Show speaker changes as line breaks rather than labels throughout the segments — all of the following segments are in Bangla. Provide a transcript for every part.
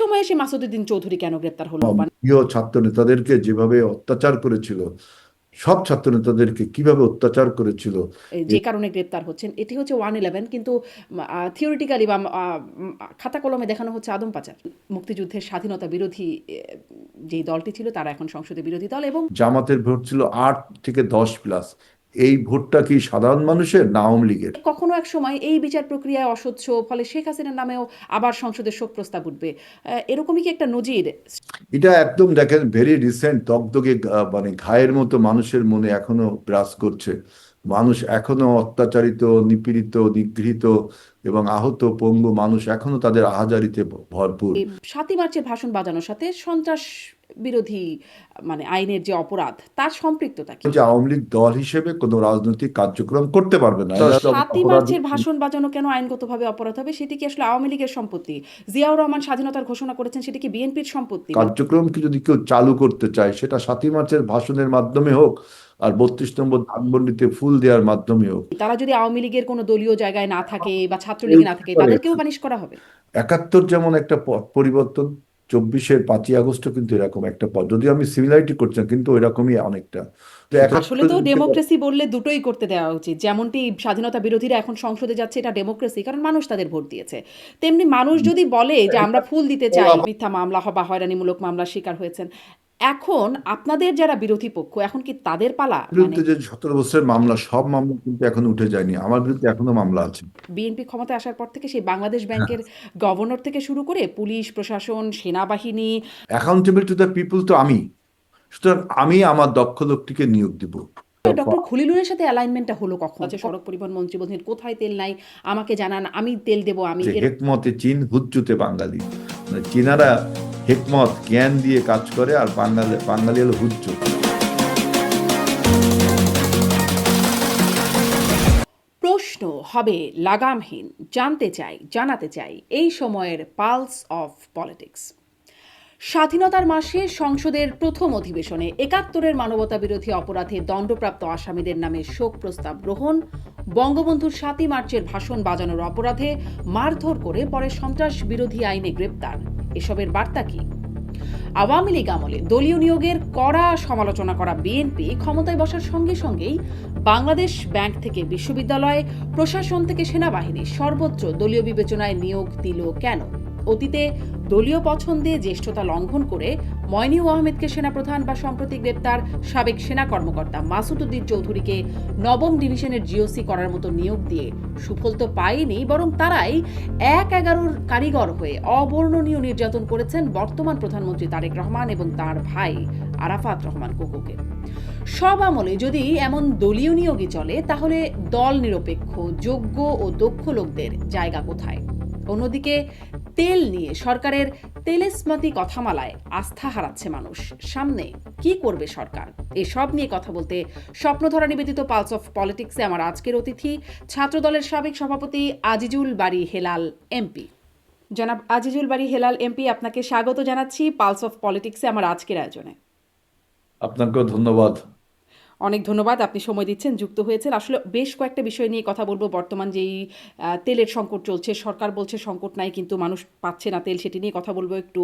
সময়ে এসে মাসুদউদ্দিন চৌধুরী কেন গ্রেপ্তার হলো?
প্রিয় ছাত্র নেতাদেরকে যেভাবে অত্যাচার করেছিল, সব ছাত্র নেতাদেরকে কিভাবে অত্যাচার করেছিল।
যে কারণে গ্রেপ্তার হচ্ছেন এটি হচ্ছে 111, কিন্তু থিওরিটিক্যালি বা খাতা কলমে দেখানো হচ্ছে আদম পাচার। মুক্তিযুদ্ধের স্বাধীনতা বিরোধী যেই দলটি ছিল তারা এখন সংসদে বিরোধী দল, এবং
জামাতের ভোট ছিল 8 থেকে 10+। এই ভোটটা কি সাধারণ মানুষের না আওয়ামী লীগের?
কখনো এক সময় এই বিচার প্রক্রিয়ায় অস্বচ্ছ, ফলে শেখ হাসিনার নামেও আবার সংসদে শোক প্রস্তাব উঠবে। এরকমই কি একটা নজির?
এটা একদম দেখেন ভেরি রিসেন্ট, দগদগে মানে ঘায়ের মতো মানুষের মনে এখনো গ্রাস করছে। মানুষ এখনো অত্যাচারিত, নিপীড়িত, নিগৃহীত এবং আহত পঙ্গু মানুষ এখনো তাদের আহাজারিতে ভরপুর।
7ই মার্চের ভাষণ বাজানোর সাথে সন্ত্রাস বিরোধী মানে আইনের যে অপরাধ, তার সম্পৃক্ততা কি?
যে আওয়ামী লীগ দল হিসেবে কোনো রাজনৈতিক কার্যক্রম করতে পারবে না, এরা সব
7ই
অপরাধী।
মার্চের ভাষণ বাজানো কেন আইনগতভাবে অপরাধ হবে? সেটি কি আসলে আওয়ামী লীগের সম্পত্তি? জিয়াউর রহমান স্বাধীনতার ঘোষণা করেছেন, সেটি কি বিএনপির সম্পত্তি?
কার্যক্রম কি যদি কেউ চালু করতে চায়, সেটা 7ই মার্চের ভাষণের মাধ্যমে হোক আর 32 নম্বর ধানমন্ডিতে ফুল দেওয়ার মাধ্যমে হোক।
তারা যদি আওয়ামী লীগের কোনো দলীয় জায়গায় না থাকে বা ছাত্রলীগে না থাকে, তাদেরকেও পানিশ করা হবে?
71 যেমন একটা পথ পরিবর্তন, 24-এর 5ই আগস্টও কিন্তু এরকম একটা পথ, যদিও আমি সিমিলারিটি করছি না, কিন্তু এরকমই অনেকটা। তো
আসলে
71
তো ডেমোক্রেসি বললে দুটোই করতে দেওয়া উচিত। যেমনটি স্বাধীনতা বিরোধীরা এখন সংসদে যাচ্ছে, এটা ডেমোক্রেসি, কারণ মানুষ তাদের ভোট দিয়েছে। তেমনি মানুষ যদি বলে যে আমরা ফুল দিতে চাই, মিথ্যা মামলা বা হয়রানিমূলক মামলার শিকার হয়েছেন, এখন আপনাদের যারা বিরোধী পক্ষ, এখন কি তাদের পালা? মানে
বিরুদ্ধে যে 17 বছরের মামলা, সব মামলা কিন্তু এখন উঠে যায়নি, আমার বিরুদ্ধে এখনো মামলা আছে।
বিএনপি ক্ষমতায় আসার পর থেকে সেই বাংলাদেশ ব্যাংকের গভর্নর থেকে শুরু করে পুলিশ প্রশাসন, সেনাবাহিনী,
অ্যাকাউন্টেবল টু দ্য পিপল তো আমি, সুতরাং আমি আমার দক্ষ লোকটিকে নিয়োগ দিব।
ডক্টর খলিলুরের সাথে অ্যালাইনমেন্টটা হলো কখন? আচ্ছা, সড়ক পরিবহন মন্ত্রী বলছেন কোথায় তেল নাই আমাকে জানান, আমি তেল দেবো। আমি
যে হেকমতে চীন, হুজ্জুতে বাঙালি, মানে চীনারা হেকমত জ্ঞান দিয়ে কাজ করে, আর বাঙালি বাঙালি হলো হুজ্জু।
প্রশ্ন হবে লাগামহীন। জানতে চাই, জানাতে চাই এই সময়ের পালস অফ পলিটিক্স। স্বাধীনতার মাসে সংসদের প্রথম অধিবেশনে 71-এর মানবতা বিরোধী অপরাধে দণ্ডপ্রাপ্ত আসামিদের নামে শোক প্রস্তাব গ্রহণ, বঙ্গবন্ধুর 7ই মার্চের ভাষণ বাজানোর অপরাধে মারধর করে পরে সন্ত্রাস বিরোধী আইনে গ্রেপ্তার, এসবের বার্তা কি? আওয়ামী লীগ আমলে দলীয় নিয়োগের কড়া সমালোচনা করা বিএনপি ক্ষমতায় বসার সঙ্গে সঙ্গেই বাংলাদেশ ব্যাংক থেকে বিশ্ববিদ্যালয়, প্রশাসন থেকে সেনাবাহিনী, সর্বত্র দলীয় বিবেচনায় নিয়োগ দিল কেন? অতীতে দলীয় পছন্দে জ্যেষ্ঠতা লঙ্ঘন করে ময়নিউ আহমেদকে সেনাপ্রধান বা সম্প্রতি গ্রেপ্তার সাবেক সেনা কর্মকর্তা মাসুদউদ্দিন চৌধুরীকে 9ম ডিভিশনের জিওসি করার মতো নিয়োগ দিয়ে সুফল তো পায়নি, বরং তারাই 1/11-র কারিগর হয়ে অবর্ণনীয় নির্যাতন করেছেন বর্তমান প্রধানমন্ত্রী তারেক রহমান এবং তার ভাই আরাফাত রহমান কোকোকে। সব আমলে যদি এমন দলীয় নিয়োগই চলে, তাহলে দল নিরপেক্ষ, যোগ্য ও দক্ষ লোকদের জায়গা কোথায়? অন্যদিকে তেল নিয়ে সরকারের তেলেস্মাতি কথামালায় আস্থা হারাচ্ছে মানুষ। সামনে কি করবে সরকার? এসব নিয়ে কথা বলতে স্বপ্নধরা নিবেদিত পালস অফ পলিটিক্সে আমার আজকের অতিথি ছাত্রদলের সাবেক সভাপতি আজিজুল বারী হেলাল এমপি। জনাব আজিজুল বারী হেলাল এমপি, আপনাকে স্বাগত জানাচ্ছি পালস অফ পলিটিক্সে আমার আজকের আয়োজনে।
আপনাকেও ধন্যবাদ।
অনেক ধন্যবাদ, আপনি সময় দিচ্ছেন, যুক্ত হয়েছেন। আসলে বেশ কয়েকটা বিষয় নিয়ে কথা বলবো। বর্তমান যেই তেলের সংকট চলছে, সরকার বলছে সংকট নাই, কিন্তু মানুষ পাচ্ছে না তেল, সেটি নিয়ে কথা বলবো একটু।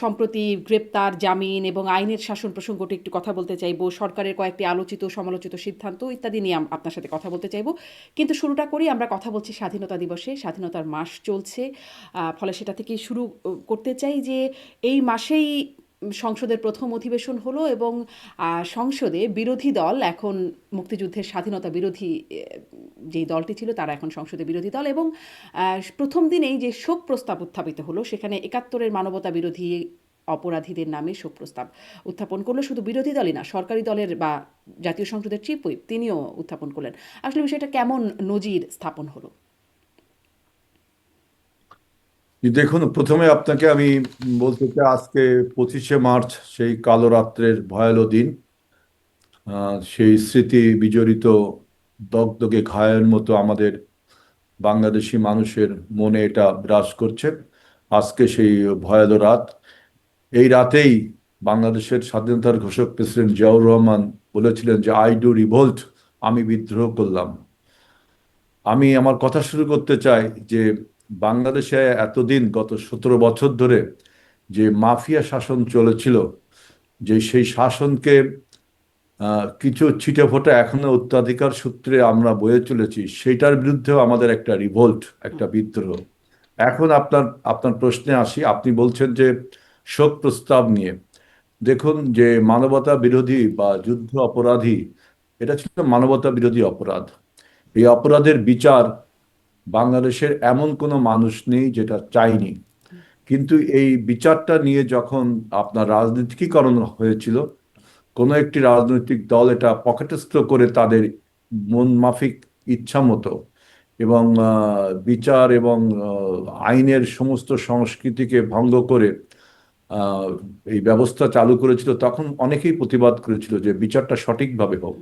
সম্প্রতি গ্রেপ্তার, জামিন এবং আইনের শাসন প্রসঙ্গটি একটু কথা বলতে চাইবো। সরকারের কয়েকটি আলোচিত সমালোচিত সিদ্ধান্ত ইত্যাদি নিয়ে আপনার সাথে কথা বলতে চাইবো। কিন্তু শুরুটা করি, আমরা কথা বলছি স্বাধীনতা দিবসে, স্বাধীনতার মাস চলছে, ফলে সেটা থেকেই শুরু করতে চাই যে এই মাসেই সংসদের প্রথম অধিবেশন হলো এবং সংসদে বিরোধী দল এখন মুক্তিযুদ্ধের স্বাধীনতা বিরোধী যেই দলটি ছিল তারা এখন সংসদে বিরোধী দল, এবং প্রথম দিনেই যে শোক প্রস্তাব উত্থাপিত হলো, সেখানে 71-এর মানবতা বিরোধী অপরাধীদের নামে শোক প্রস্তাব উত্থাপন করলো শুধু বিরোধী দলই না, সরকারি দলের বা জাতীয় সংসদের চিফ হুইপ তিনিও উত্থাপন করলেন। আসলে বিষয়টা কেমন নজির স্থাপন হলো?
দেখুন, প্রথমে আপনাকে আমি বলতে চাই, আজকে 25শে মার্চ, সেই কালো রাত্রের ভয়ালো দিন। সেই স্মৃতি বিজড়িত দগদগে ঘায়ের মতো আমাদের বাংলাদেশি মানুষের মনে এটা বিরাজ করছে। আজকে সেই ভয়ালো রাত। এই রাতেই বাংলাদেশের স্বাধীনতার ঘোষক প্রেসিডেন্ট জিয়াউর রহমান বলেছিলেন যে আই ডু রিভোল্ট, আমি বিদ্রোহ করলাম। আমি আমার কথা শুরু করতে চাই যে বাংলাদেশে এতদিন, গত 17 বছর ধরে যে মাফিয়া শাসন চলেছিল, যে সেই শাসনকে কিছু ছিটেফোঁটা এখনো উত্তরাধিকার সূত্রে আমরা বয়ে চলেছি, সেটার বিরুদ্ধেও আমাদের একটা রিভোল্ট, একটা বিদ্রোহ। এখন আপনার আপনার প্রশ্নে আসি। আপনি বলছেন যে শোক প্রস্তাব নিয়ে। দেখুন, যে মানবতা বিরোধী বা যুদ্ধ অপরাধী, এটা ছিল মানবতা বিরোধী অপরাধ। এই অপরাধের বিচার বাংলাদেশের এমন কোনো মানুষ নেই যেটা চায়নি। কিন্তু এই বিচারটা নিয়ে যখন আপনার রাজনীতিকীকরণ হয়েছিল, কোনো একটি রাজনৈতিক দল এটা পকেটস্থ করে তাদের মন মাফিক ইচ্ছা মতো, এবং বিচার এবং আইনের সমস্ত সংস্কৃতিকে ভঙ্গ করে আহ, এই ব্যবস্থা চালু করেছিল, তখন অনেকেই প্রতিবাদ করেছিল যে বিচারটা সঠিকভাবে হোক,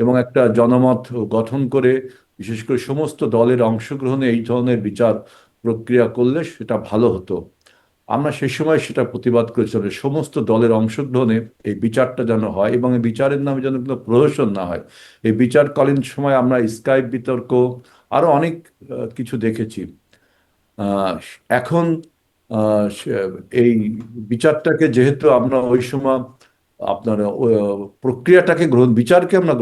এবং একটা জনমত গঠন করে বিশেষ করে সমস্ত দলের অংশগ্রহণে এই ধরনের বিচার প্রক্রিয়া করলে সেটা ভালো হতো। আমরা সেই সময় সেটা প্রতিবাদ করেছিলাম যে সমস্ত দলের অংশগ্রহণে এই বিচারটা যেন হয়, এবং এই বিচারের নামে যেন কোনো প্রহসন না হয়। এই বিচারকালীন সময় আমরা স্কাইপ বিতর্ক আরো অনেক কিছু দেখেছি। আহ, এখন এই বিচারটাকে যেহেতু আমরা ওই সময় আপনার প্রক্রিয়াটাকে বিচারকে আমরা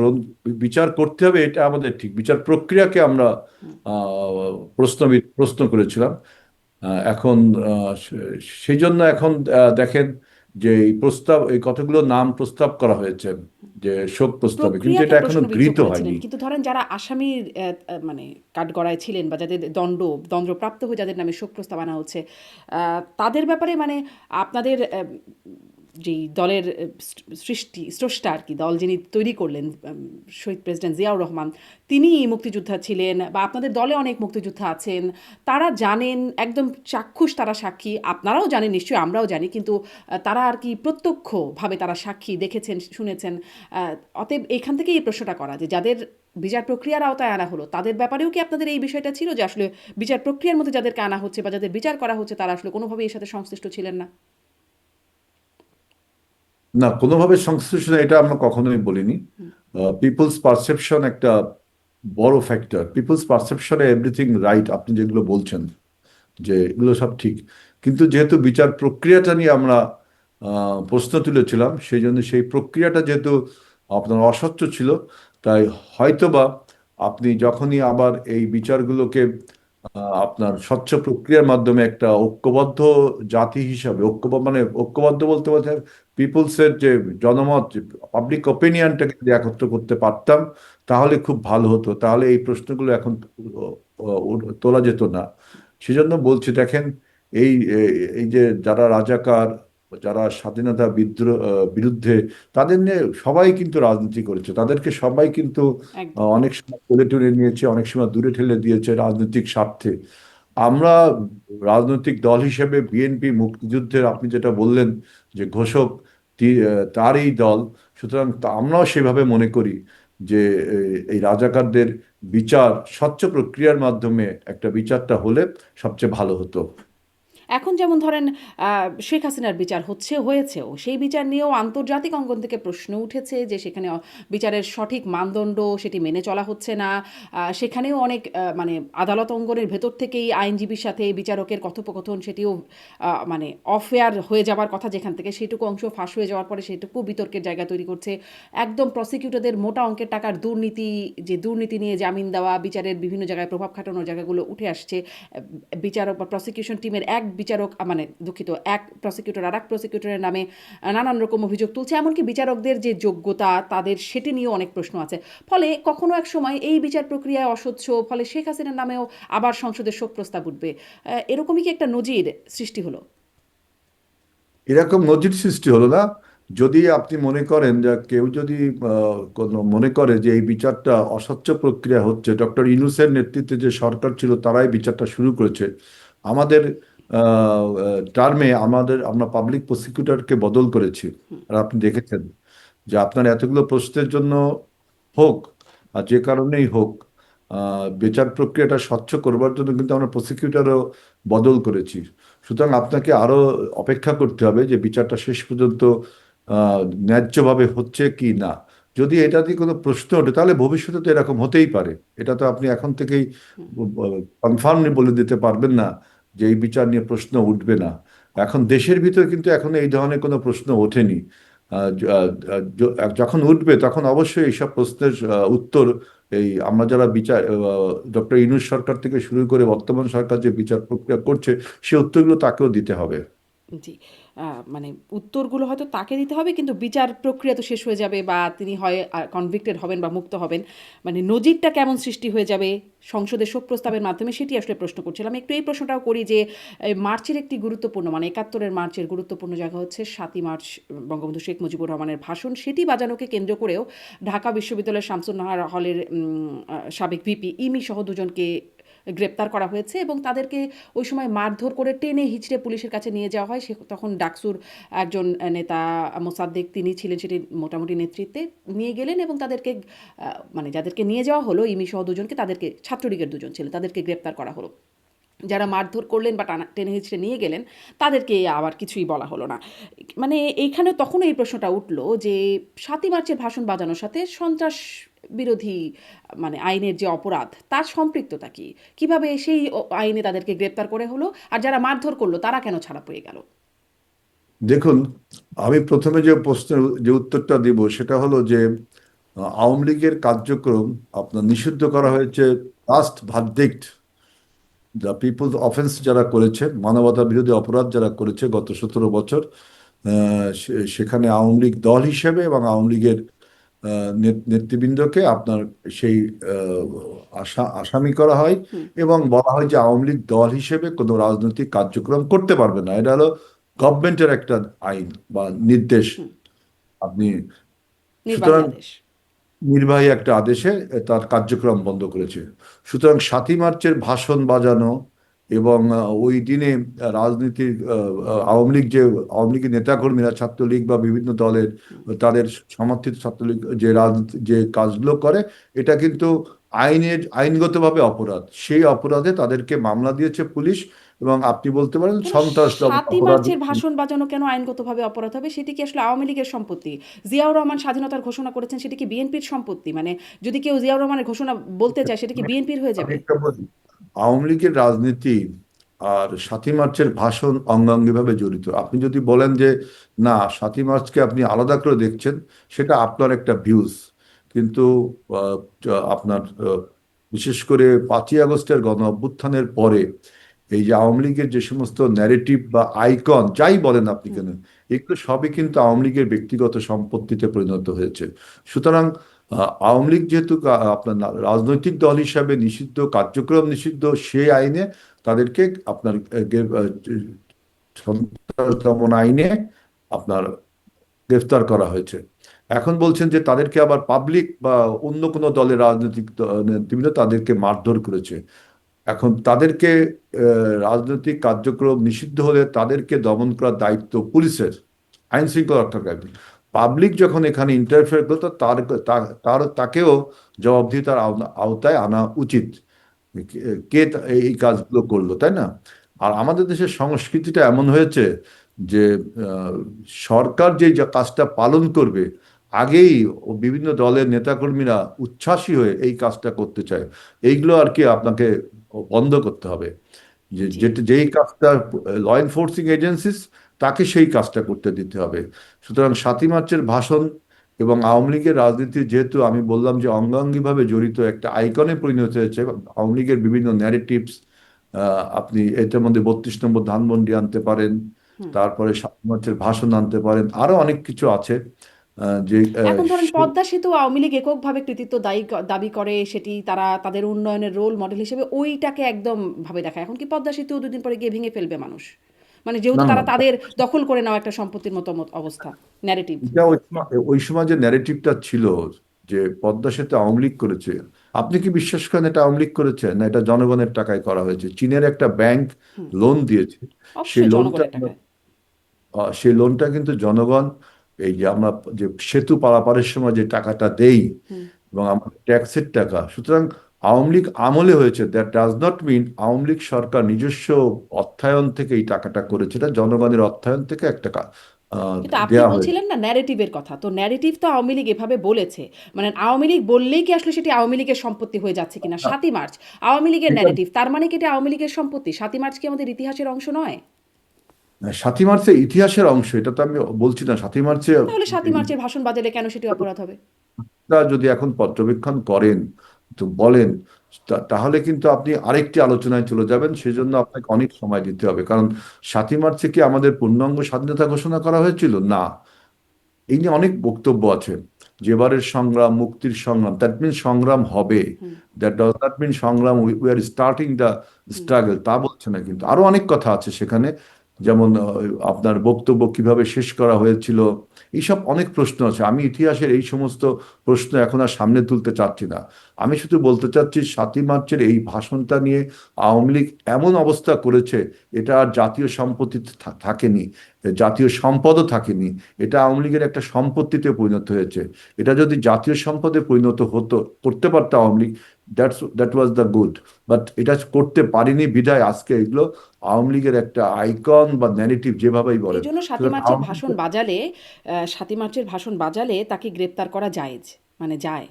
বিচার করতে হবে, এটা আমাদের ঠিক, বিচার প্রক্রিয়াকে আমরা প্রশ্ন প্রশ্ন করেছিলাম। এখন সেই জন্য এখন দেখেন যে এই কতগুলো নাম প্রস্তাব করা হয়েছে যে শোক প্রস্তাবে, কিন্তু
প্রক্রিয়াকে
এটা এখনো
প্রশ্নবিদ্ধ
গৃহীত
করেছিলেন,
হয়নি।
কিন্তু ধরেন যারা আসামির মানে কাঠগড়ায় ছিলেন বা যাদের দণ্ডপ্রাপ্ত হয়ে যাদের নামে শোক প্রস্তাব আনা হচ্ছে, তাদের ব্যাপারে মানে আপনাদের যেই দলের স্রষ্টা আর কি, দল যিনি তৈরি করলেন, শহীদ প্রেসিডেন্ট জিয়াউর রহমান, তিনি মুক্তিযোদ্ধা ছিলেন বা আপনাদের দলে অনেক মুক্তিযোদ্ধা আছেন, তারা জানেন, একদম চাক্ষুষ তারা সাক্ষী, আপনারাও জানেন নিশ্চয়ই, আমরাও জানি, কিন্তু তারা আর কি প্রত্যক্ষভাবে তারা সাক্ষী দেখেছেন, শুনেছেন। অতএব এখান থেকে এই প্রশ্নটা করা যে যাদের বিচার প্রক্রিয়ার আওতায় আনা হলো তাদের ব্যাপারেও কি আপনাদের এই বিষয়টা ছিল যে আসলে বিচার প্রক্রিয়ার মধ্যে যাদেরকে আনা হচ্ছে বা যাদের বিচার করা হচ্ছে তারা আসলে কোনোভাবেই এর সাথে সংশ্লিষ্ট ছিলেন না?
না, কোনোভাবে সংশ্লিষ্ট না, এটা আমরা কখনোই বলিনি। পিপলস পারসেপশন একটা বড় ফ্যাক্টর। পিপলস পারসেপশনে এভরিথিং রাইট, আপনি যেগুলো বলছেন যে এগুলো সব ঠিক, কিন্তু যেহেতু বিচার প্রক্রিয়াটা নিয়ে আমরা প্রশ্ন তুলেছিলাম, সেই জন্য সেই প্রক্রিয়াটা যেহেতু আপনার অস্বচ্ছ ছিল, তাই হয়তোবা আপনি যখনই আবার এই বিচারগুলোকে আপনার স্বচ্ছ প্রক্রিয়ার মাধ্যমে একটা ঐক্যবদ্ধ জাতি হিসাবে, মানে ঐক্যবদ্ধ বলতে বলতে পিপলসের যে জনমত, পাবলিক ওপিনিয়নটাকে যদি একত্র করতে পারতাম, তাহলে খুব ভালো হতো, তাহলে এই প্রশ্নগুলো এখন তোলা যেত না। সেজন্য বলছি, দেখেন, এই এই যে যারা রাজাকার, যারা স্বাধীনতা বিরুদ্ধে, তাদের নিয়ে সবাই কিন্তু রাজনীতি করেছে, তাদেরকে সবাই কিন্তু
একদম।
অনেক সময় কোলে টেনে নিয়েছে, অনেক সময় দূরে ঠেলে দিয়েছে রাজনৈতিক স্বার্থে। আমরা রাজনৈতিক দল হিসেবে বিএনপি মুক্তিযুদ্ধের, আপনি যেটা বললেন যে ঘোষক তারই দল, সুতরাং আমরাও সেভাবে মনে করি যে এই রাজাকারদের বিচার স্বচ্ছ প্রক্রিয়ার মাধ্যমে একটা বিচারটা হলে সবচেয়ে ভালো হতো।
এখন যেমন ধরেন শেখ হাসিনার বিচার হয়েছেও, সেই বিচার নিয়েও আন্তর্জাতিক অঙ্গন থেকে প্রশ্ন উঠেছে যে সেখানে বিচারের সঠিক মানদণ্ড সেটি মেনে চলা হচ্ছে না। সেখানেও অনেক মানে আদালত অঙ্গনের ভেতর থেকেই আইনজীবীর সাথে বিচারকের কথোপকথন সেটিও মানে অফেয়ার হয়ে যাওয়ার কথা, যেখান থেকে সেটুকু অংশ ফাঁস হয়ে যাওয়ার পরে সেটুকু বিতর্কের জায়গা তৈরি করছে। একদম প্রসিকিউটরদের মোটা অঙ্কের টাকার দুর্নীতি নিয়ে জামিন দেওয়া, বিচারের বিভিন্ন জায়গায় প্রভাব খাটানোর জায়গাগুলো উঠে আসছে। বিচারক বা প্রসিকিউশন টিমের এক বিচারক, মানে দুঃখিত, এক প্রসিকিউটর আর এক প্রসিকিউটরের নামে নানান রকম অভিযোগ তুলছে, এমনকি বিচারকদের যে যোগ্যতা তাদের সেটি নিয়েও অনেক প্রশ্ন আছে। ফলে কখনো এক সময় এই বিচার প্রক্রিয়ায় অস্বচ্ছ, ফলে শেখ হাসিনার নামেও আবার সংসদে শোক প্রস্তাব উঠবে। এরকমই কি একটা নজির সৃষ্টি হলো?
এরকম নজির সৃষ্টি হলো না। যদি আপনি মনে করেন যে কেউ যদি কোনো মনে করে যে এই বিচারটা অস্বচ্ছ প্রক্রিয়া হচ্ছে, ডক্টর ইউনূসের নেতৃত্বে যে সরকার ছিল তারাই বিচারটা শুরু করেছে। আমাদের টার্মে আমরা পাবলিক প্রসিকিউটরকে বদল করেছি। আর আপনি দেখেছেন যে আপনার এতগুলো প্রশ্নের জন্য হোক আর যে কারণেই হোক, বিচার প্রক্রিয়াটা স্বচ্ছ করবার জন্য কিন্তু আমরা প্রসিকিউটরও বদল করেছি। সুতরাং আপনাকে আরো অপেক্ষা করতে হবে যে বিচারটা শেষ পর্যন্ত আহ, ন্যায্যভাবে হচ্ছে কি না। যদি এটা দিয়ে কোনো প্রশ্ন ওঠে, তাহলে ভবিষ্যতে তো এরকম হতেই পারে। এটা তো আপনি এখন থেকেই কনফার্মলি বলে দিতে পারবেন না যে এই বিচার নিয়ে প্রশ্ন উঠবে না। এখন দেশের ভিতর কিন্তু এখন এই ধরনের কোনো প্রশ্ন ওঠেনি। যখন উঠবে তখন অবশ্যই এইসব প্রশ্নের উত্তর এই আমরা যারা বিচার ডক্টর ইউনূস সরকার থেকে শুরু করে বর্তমান সরকার যে বিচার প্রক্রিয়া করছে সে উত্তরগুলো তাকেও দিতে হবে।
জি। মানে উত্তরগুলো হয়তো তাকে দিতে হবে, কিন্তু বিচার প্রক্রিয়া তো শেষ হয়ে যাবে, বা তিনি হয় কনভিক্টেড হবেন বা মুক্ত হবেন। মানে নজিরটা কেমন সৃষ্টি হয়ে যাবে সংসদে শোক প্রস্তাবের মাধ্যমে, সেটি আসলে প্রশ্ন করছিলাম। একটু এই প্রশ্নটাও করি যে মার্চের একটি গুরুত্বপূর্ণ, মানে ৭১-এর মার্চের গুরুত্বপূর্ণ জায়গা হচ্ছে ৭ই মার্চ বঙ্গবন্ধু শেখ মুজিবুর রহমানের ভাষণ। সেটি বাজানোকে কেন্দ্র করেও ঢাকা বিশ্ববিদ্যালয়ের শামসুন্নাহার হলের সাবেক ভিপি ইমি সহ দুজনকে গ্রেপ্তার করা হয়েছে, এবং তাদেরকে ওই সময় মারধর করে টেনে হিচড়ে পুলিশের কাছে নিয়ে যাওয়া হয়। সে তখন ডাকসুর একজন নেতা মোসাদ্দেক তিনি ছিলেন সেটি মোটামুটি নেতৃত্বে, নিয়ে গেলেন এবং তাদেরকে মানে যাদেরকে নিয়ে যাওয়া হলো ইমি সহ দুজনকে, তাদেরকে ছাত্রলীগের দুজন ছিলেন, তাদেরকে গ্রেপ্তার করা হলো। যারা মারধর করলেন বা টেনে হিচড়ে নিয়ে গেলেন তাদেরকে আবার কিছুই বলা হলো না। মানে এইখানে তখন এই প্রশ্নটা উঠলো যে ৭ই মার্চের ভাষণ বাজানোর সাথে সন্ত্রাস বিরোধী মানে আইনের যে অপরাধ তার সম্পৃক্ততা কি, কিভাবে সেই আইনে তাদেরকে গ্রেপ্তার করে হলো, আর যারা মারধর করলো তারা কেন ছাড়া পেয়ে গেল?
দেখুন, আমি প্রথমে যে প্রশ্নের যে উত্তরটা দিব সেটা হলো যে আওয়ামী লীগের কার্যক্রম আপনার নিষিদ্ধ করা হয়েছে last verdict, the peoples offence যারা করেছে, মানবতা বিরোধী অপরাধ যারা করেছে গত 17 বছর, সেখানে আওয়ামী লীগ দল হিসেবে এবং আওয়ামী লীগের নেতৃবৃন্দকে আপনার সেই আসামি করা হয়
হুম।
এবং বলা হয় যে আওয়ামী লীগ দল হিসেবে কোনো রাজনৈতিক কার্যক্রম করতে পারবে না। এটা হলো গভর্নমেন্টের একটা আইন বা নির্দেশ।
হুম।
আপনি
নির্বাহী
সুতরাং
আদেশ।
নির্বাহী একটা আদেশে তার কার্যক্রম বন্ধ করেছে। সুতরাং ৭ই মার্চের ভাষণ বাজানো এবং ওই দিনে রাজনীতির আওয়ামী লীগ যে আওয়ামী লীগের নেতাকর্মীরা ছাত্রলীগ বা বিভিন্ন দলের তাদের সমর্থিত ছাত্রলীগ যে রাজনীতি যে কাজগুলো করে, এটা কিন্তু আইনগতভাবে অপরাধ। সেই অপরাধে তাদেরকে মামলা দিয়েছে পুলিশ এবং আপনি বলতে পারেন
কেন
সন্ত্রাস
৭ই
অপরাধ।
মার্চের ভাষণ বাজানো কেন আইনগতভাবে অপরাধ হবে? সেটি কি আসলে আওয়ামী লীগের সম্পত্তি? জিয়াউর রহমান স্বাধীনতার ঘোষণা করেছেন, সেটি কি বিএনপির সম্পত্তি? মানে যদি কেউ জিয়াউর রহমানের ঘোষণা বলতে চায় সেটা কি বিএনপির হয়ে
আমি
যাবে?
একটা বলি, আওয়ামী লীগের রাজনীতি আর ৭ই মার্চের ভাষণ অঙ্গাঙ্গিভাবে জড়িত। আপনি যদি বলেন যে না ৭ই মার্চকে আপনি আলাদা করে দেখছেন, সেটা আপনার একটা ভিউজ। কিন্তু আহ, আপনার বিশেষ করে 5ই আগস্টের গণ অভ্যুত্থানের পরে এই যে আওয়ামী লীগের যে সমস্ত ন্যারেটিভ বা আইকন যাই বলেন আপনি
হুম।
কেন, এগুলো সবই কিন্তু আওয়ামী লীগের ব্যক্তিগত সম্পত্তিতে পরিণত হয়েছে। সুতরাং আওয়ামী লীগ যেহেতু আপনার রাজনৈতিক দল হিসাবে নিষিদ্ধ, কার্যক্রম নিষিদ্ধ, সেই আইনে তাদেরকে আপনার সন্ত্রাস দমন আইনে আপনার গ্রেফতার করা হয়েছে। এখন বলছেন যে তাদেরকে আবার পাবলিক বা অন্য কোনো দলের রাজনৈতিক নেতৃবৃন্দ তাদেরকে মারধর করেছে। এখন তাদেরকে রাজনৈতিক কার্যক্রম নিষিদ্ধ হলে তাদেরকে দমন করার দায়িত্ব পুলিশের, আইন শৃঙ্খলা রক্ষাকারী। পাবলিক যখন এখানে ইন্টারফেয়ার করতো তাকেও জবাবদিহিতার আওতায় আনা উচিত। কে এই কাজগুলো করলো, তাই না? আর আমাদের দেশের সংস্কৃতিটা এমন হয়েছে যে আহ, সরকার যে কাজটা পালন করবে আগেই বিভিন্ন দলের নেতাকর্মীরা উচ্ছ্বাসী হয়ে এই কাজটা করতে চায়। এইগুলো আর কি আপনাকে বন্ধ করতে হবে।
জি।
যেই কাজটা ল এনফোর্সিং এজেন্সিস তাকে সেই কাজটা করতে দিতে হবে। সুতরাং ৭ই মার্চের ভাষণ এবং আওয়ামী লীগের রাজনীতি যেহেতু আমি বললাম যে অঙ্গাঙ্গিভাবে জড়িত একটা আইকনে পরিণত হয়েছে, আওয়ামী লীগের বিভিন্ন ন্যারেটিভস, আপনি এটার মধ্যে 32 নম্বর ধানমন্ডি আনতে পারেন,
হুম।
তারপরে ৭ই মার্চের ভাষণ আনতে পারেন, আরো অনেক কিছু আছে যে
এখন ধরেন পদ্মা সেতু আওয়ামী লীগ এককভাবে কৃতিত্ব দাবি করে, সেটি তারা তাদের উন্নয়নের রোল মডেল হিসেবে ওইটাকে একদম ভাবে দেখায়। এখন কি পদ্মা সেতু দুদিন পরে গিয়ে ভেঙে ফেলবে মানুষ? মানে
না
যেহেতু
না
তারা তাদের দখল করে নেওয়া একটা সম্পত্তির মতো অবস্থা, ন্যারেটিভ।
এটা ওই সময় যে ন্যারেটিভটা ছিল যে পদ্মা সেতু আওয়ামী লীগ করেছে, আপনি কি বিশ্বাস করেন এটা আওয়ামী লীগ করেছে? না, এটা জনগণের টাকায় করা হয়েছে। চীনের একটা ব্যাংক
হুম।
লোন দিয়েছে। সেই
অবশ্যই
লোনটা
জনগণের টাকায়।
সেই লোনটা কিন্তু জনগণ, এই যে আমরা যে সেতু পারাপারের সময় যে টাকাটা দেই
হুম।
এবং আমাদের ট্যাক্সের টাকা, সুতরাং আওয়ামী লীগ আমলে হয়েছে। That does not mean Awami League সরকার নিজস্ব অর্থায়ন থেকে এই টাকাটা করেছে। এটা জনগণের অর্থায়ন থেকে একটা
কিন্তু আপনি
দেয়া হয়েছে।
বলছিলেন না ন্যারেটিভের কথা, তো ন্যারেটিভ তো আওয়ামী লীগ এভাবে বলেছে। মানে আওয়ামী লীগ বললেই কি আসলে সেটি আওয়ামী লীগের সম্পত্তি হয়ে যাচ্ছে কিনা?
না,
৭ই মার্চ আওয়ামী লীগের
এটা
ন্যারেটিভ, তার মানে কি এটা আওয়ামী লীগের সম্পত্তি? ৭ই মার্চ কি আমাদের ইতিহাসের অংশ নয়?
৭ই মার্চের ইতিহাসের অংশ, এটা তো আমি বলছি না। 7ই মার্চে
তাহলে 7ই মার্চের ভাষণ বাজালে কেন সেটি অপরাধ হবে?
যদি এখন পর্যবেক্ষণ করেন, তো বলেন, তাহলে কিন্তু আপনি আরেকটি আলোচনায় চলে যাবেন। সেজন্য আপনাকে অনেক সময় দিতে হবে। কারণ 7ই মার্চে কি আমাদের পূর্ণাঙ্গ স্বাধীনতা ঘোষণা করা হয়েছিল? না। এই নিয়ে অনেক বক্তব্য আছে। যেবারের সংগ্রাম মুক্তির সংগ্রাম, দ্যাট মিন সংগ্রাম হবে।
হুম।
দ্যাট ডাজ নট মিন সংগ্রাম we are starting the
hmm.
Struggle, তা বলছে না। কিন্তু আরো অনেক কথা আছে সেখানে, যেমন আপনার বক্তব্য কিভাবে শেষ করা হয়েছিল, এইসব অনেক প্রশ্ন আছে। আমি ইতিহাসের এই সমস্ত প্রশ্ন এখন আর সামনে তুলতে চাচ্ছি না। আমি শুধু বলতে চাচ্ছি 7ই মার্চের এই ভাষণটা নিয়ে আওয়ামী লীগ এমন অবস্থা করেছে, এটা আর জাতীয় সম্পত্তিতে থাকেনি, জাতীয় সম্পদও থাকেনি। এটা আওয়ামী লীগের একটা সম্পত্তিতে পরিণত হয়েছে। এটা যদি জাতীয় সম্পদে পরিণত হতো, করতে পারতো Awami League, that was the good. But এটা করতে পারিনি বিধায় আজকে এগুলো আওয়ামী লীগের একটা আইকন বা ন্যারেটিভ, যেভাবেই
এই
বলেন।
জন্য সাতই
সুতরাং
মার্চের
আওয়ামী
ভাষণ
লীগের
বাজালে 7ই মার্চের ভাষণ বাজালে তাকে গ্রেপ্তার করা জায়েজ, মানে যায়।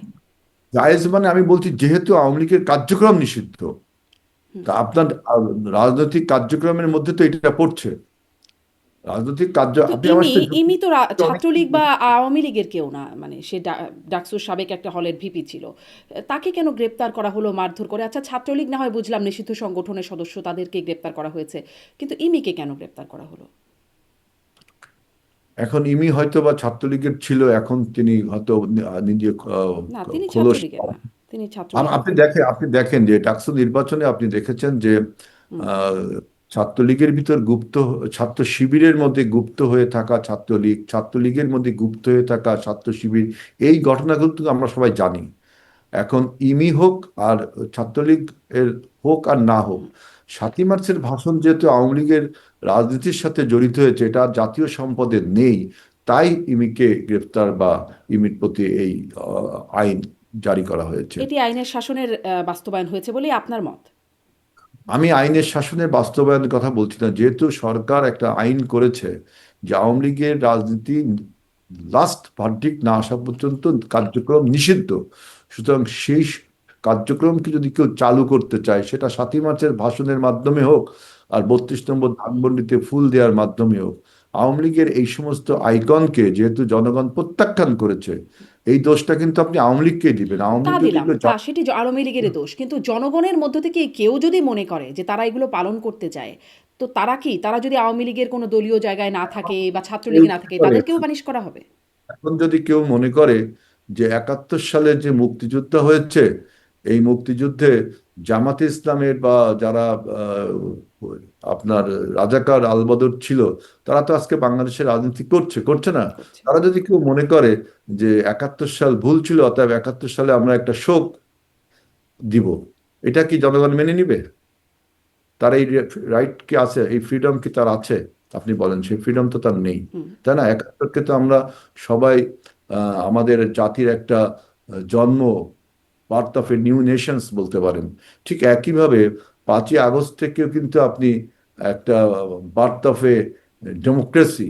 জায়েজ মানে, আমি বলছি যেহেতু আওয়ামী লীগের কার্যক্রম নিষিদ্ধ,
হুম।
তা আপনার রাজনৈতিক কার্যক্রমের মধ্যে তো এটা পড়ছে। রাজনৈতিক কার্য,
কিন্তু
আপনি আমার
ইমি
সাথে
ইমি তো
অনেক
ছাত্রলীগ বা আওয়ামী লীগের কেউ না, মানে সে ডাকসুর সাবেক একটা হলের ভিপি ছিল। তাকে কেন গ্রেপ্তার করা হলো মারধর করে? আচ্ছা, ছাত্রলীগ না হয় বুঝলাম নিষিদ্ধ সংগঠনের সদস্য, তাদেরকে গ্রেপ্তার করা হয়েছে, কিন্তু ইমিকে কেন গ্রেপ্তার করা হলো?
এখন ইমি হয়তো বা ছাত্রলীগের ছিল, এখন তিনি হয়তো নিজে
না, তিনি
খোলস।
ছাত্রলীগের না, তিনি ছাত্রলীগের না।
আপনি দেখেন যে ডাকসু নির্বাচনে আপনি দেখেছেন যে
হুম।
আহ, ছাত্রলীগের ভিতর গুপ্ত, ছাত্র শিবিরের মধ্যে গুপ্ত হয়ে থাকা ছাত্রলীগ, ছাত্রলীগের মধ্যে গুপ্ত হয়ে থাকা ছাত্র শিবির, এই ঘটনাগুলো তো আমরা সবাই জানি। এখন ইমি হোক আর ছাত্রলীগ এর হোক আর না হোক, 7ই মার্চের ভাষণ যেহেতু আওয়ামী লীগের রাজনীতির সাথে জড়িত হয়েছে, এটা আর জাতীয় সম্পদে নেই, তাই ইমিকে গ্রেফতার বা ইমির প্রতি এই আইন জারি করা হয়েছে।
এটি আইনের শাসনের বাস্তবায়ন হয়েছে বলেই আপনার মত?
আমি আইনের শাসনের বাস্তবায়নের কথা বলছি না। যেহেতু সরকার একটা আইন করেছে যে আওয়ামী লীগের রাজনীতি লাস্ট ভার্ডিক্ট না আসা পর্যন্ত কার্যক্রম নিষিদ্ধ, সুতরাং সেই কার্যক্রমকে যদি কেউ চালু করতে চায়, সেটা 7ই মার্চের ভাষণের মাধ্যমে হোক আর 32 নম্বর ধানমন্ডিতে ফুল দেওয়ার মাধ্যমে হোক, আওয়ামী লীগের এই সমস্ত আইকনকে যেহেতু জনগণ প্রত্যাখ্যান করেছে, এই দোষটা কিন্তু আপনি আওয়ামী লীগকেই দিবেন। আওয়ামী
তা
লীগ যদি
দিলাম,
এগুলো
তা সেটি আওয়ামী লীগের দোষ, কিন্তু জনগণের মধ্য থেকে কেউ যদি মনে করে যে তারা এগুলো পালন করতে চায়, তো তারা কি, তারা যদি আওয়ামী লীগের কোনো দলীয় জায়গায় না থাকে বা
কেউ
ছাত্রলীগে না থাকে,
করে,
তাদেরকেও পানিশ করা হবে?
এখন যদি কেউ মনে করে যে 71 সালে যে মুক্তিযুদ্ধ হয়েছে, এই মুক্তিযুদ্ধে জামাতে ইসলামের বা যারা আপনার রাজাকার আলবদর ছিল, তারা তো আজকে বাংলাদেশের রাজনীতি করছে, করছে না?
করছে।
তারা যদি কেউ মনে করে যে 71 সাল ভুল ছিল, অতএব 71 সালে আমরা একটা শোক দিব, এটা কি জনগণ মেনে নিবে? তার এই রাইট কি আছে, এই ফ্রিডম কি তার আছে? আপনি বলেন, সেই ফ্রিডম তো তার নেই।
হুম।
তাই না? 71কে তো আমরা সবাই আমাদের জাতির একটা জন্ম, birth of a new Nations বলতে পারেন। ঠিক একইভাবে 5ই আগস্ট থেকেও কিন্তু আপনি একটা বার্থ অফ এ ডেমোক্রেসি,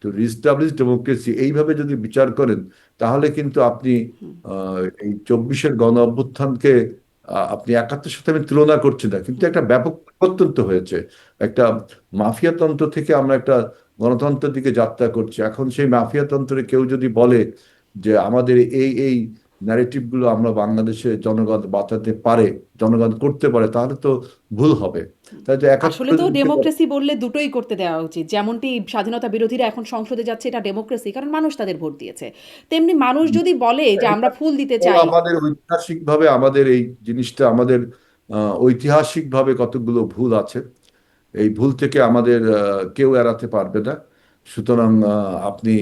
তো রিস্টাবলিশ ডেমোক্রেসি, এইভাবে যদি বিচার করেন, তাহলে কিন্তু আপনি এই 24-এর গণ অভ্যুত্থানকে আপনি 71-এর সাথে আমি তুলনা করছি না, কিন্তু একটা ব্যাপক পরিবর্তন তো হয়েছে। একটা মাফিয়াতন্ত্র থেকে আমরা একটা গণতন্ত্রের দিকে যাত্রা করছি। এখন সেই মাফিয়াতন্ত্রে কেউ যদি বলে যে আমাদের এই এই ন্যারেটিভ গুলো আমরা বাংলাদেশে জনগণ বাঁচাতে পারে, জনগণ করতে পারে, তাহলে তো ভুল হবে। তাই তো
আসলে
71-এর
তো
যুদ্ধে
ডেমোক্রেসি বললে দুটোই করতে দেওয়া উচিত। যেমনটি স্বাধীনতা বিরোধীরা এখন সংসদে যাচ্ছে, এটা ডেমোক্রেসি, কারণ মানুষ তাদের ভোট দিয়েছে। তেমনি মানুষ যদি বলে যে আমরা ফুল দিতে চাই।
আমাদের ঐতিহাসিক ভাবে আমাদের এই জিনিসটা, আমাদের ঐতিহাসিক ভাবে কতগুলো ভুল আছে। এই ভুল থেকে আমাদের কেউ এড়াতে পারবে না। সুতরাং আপনি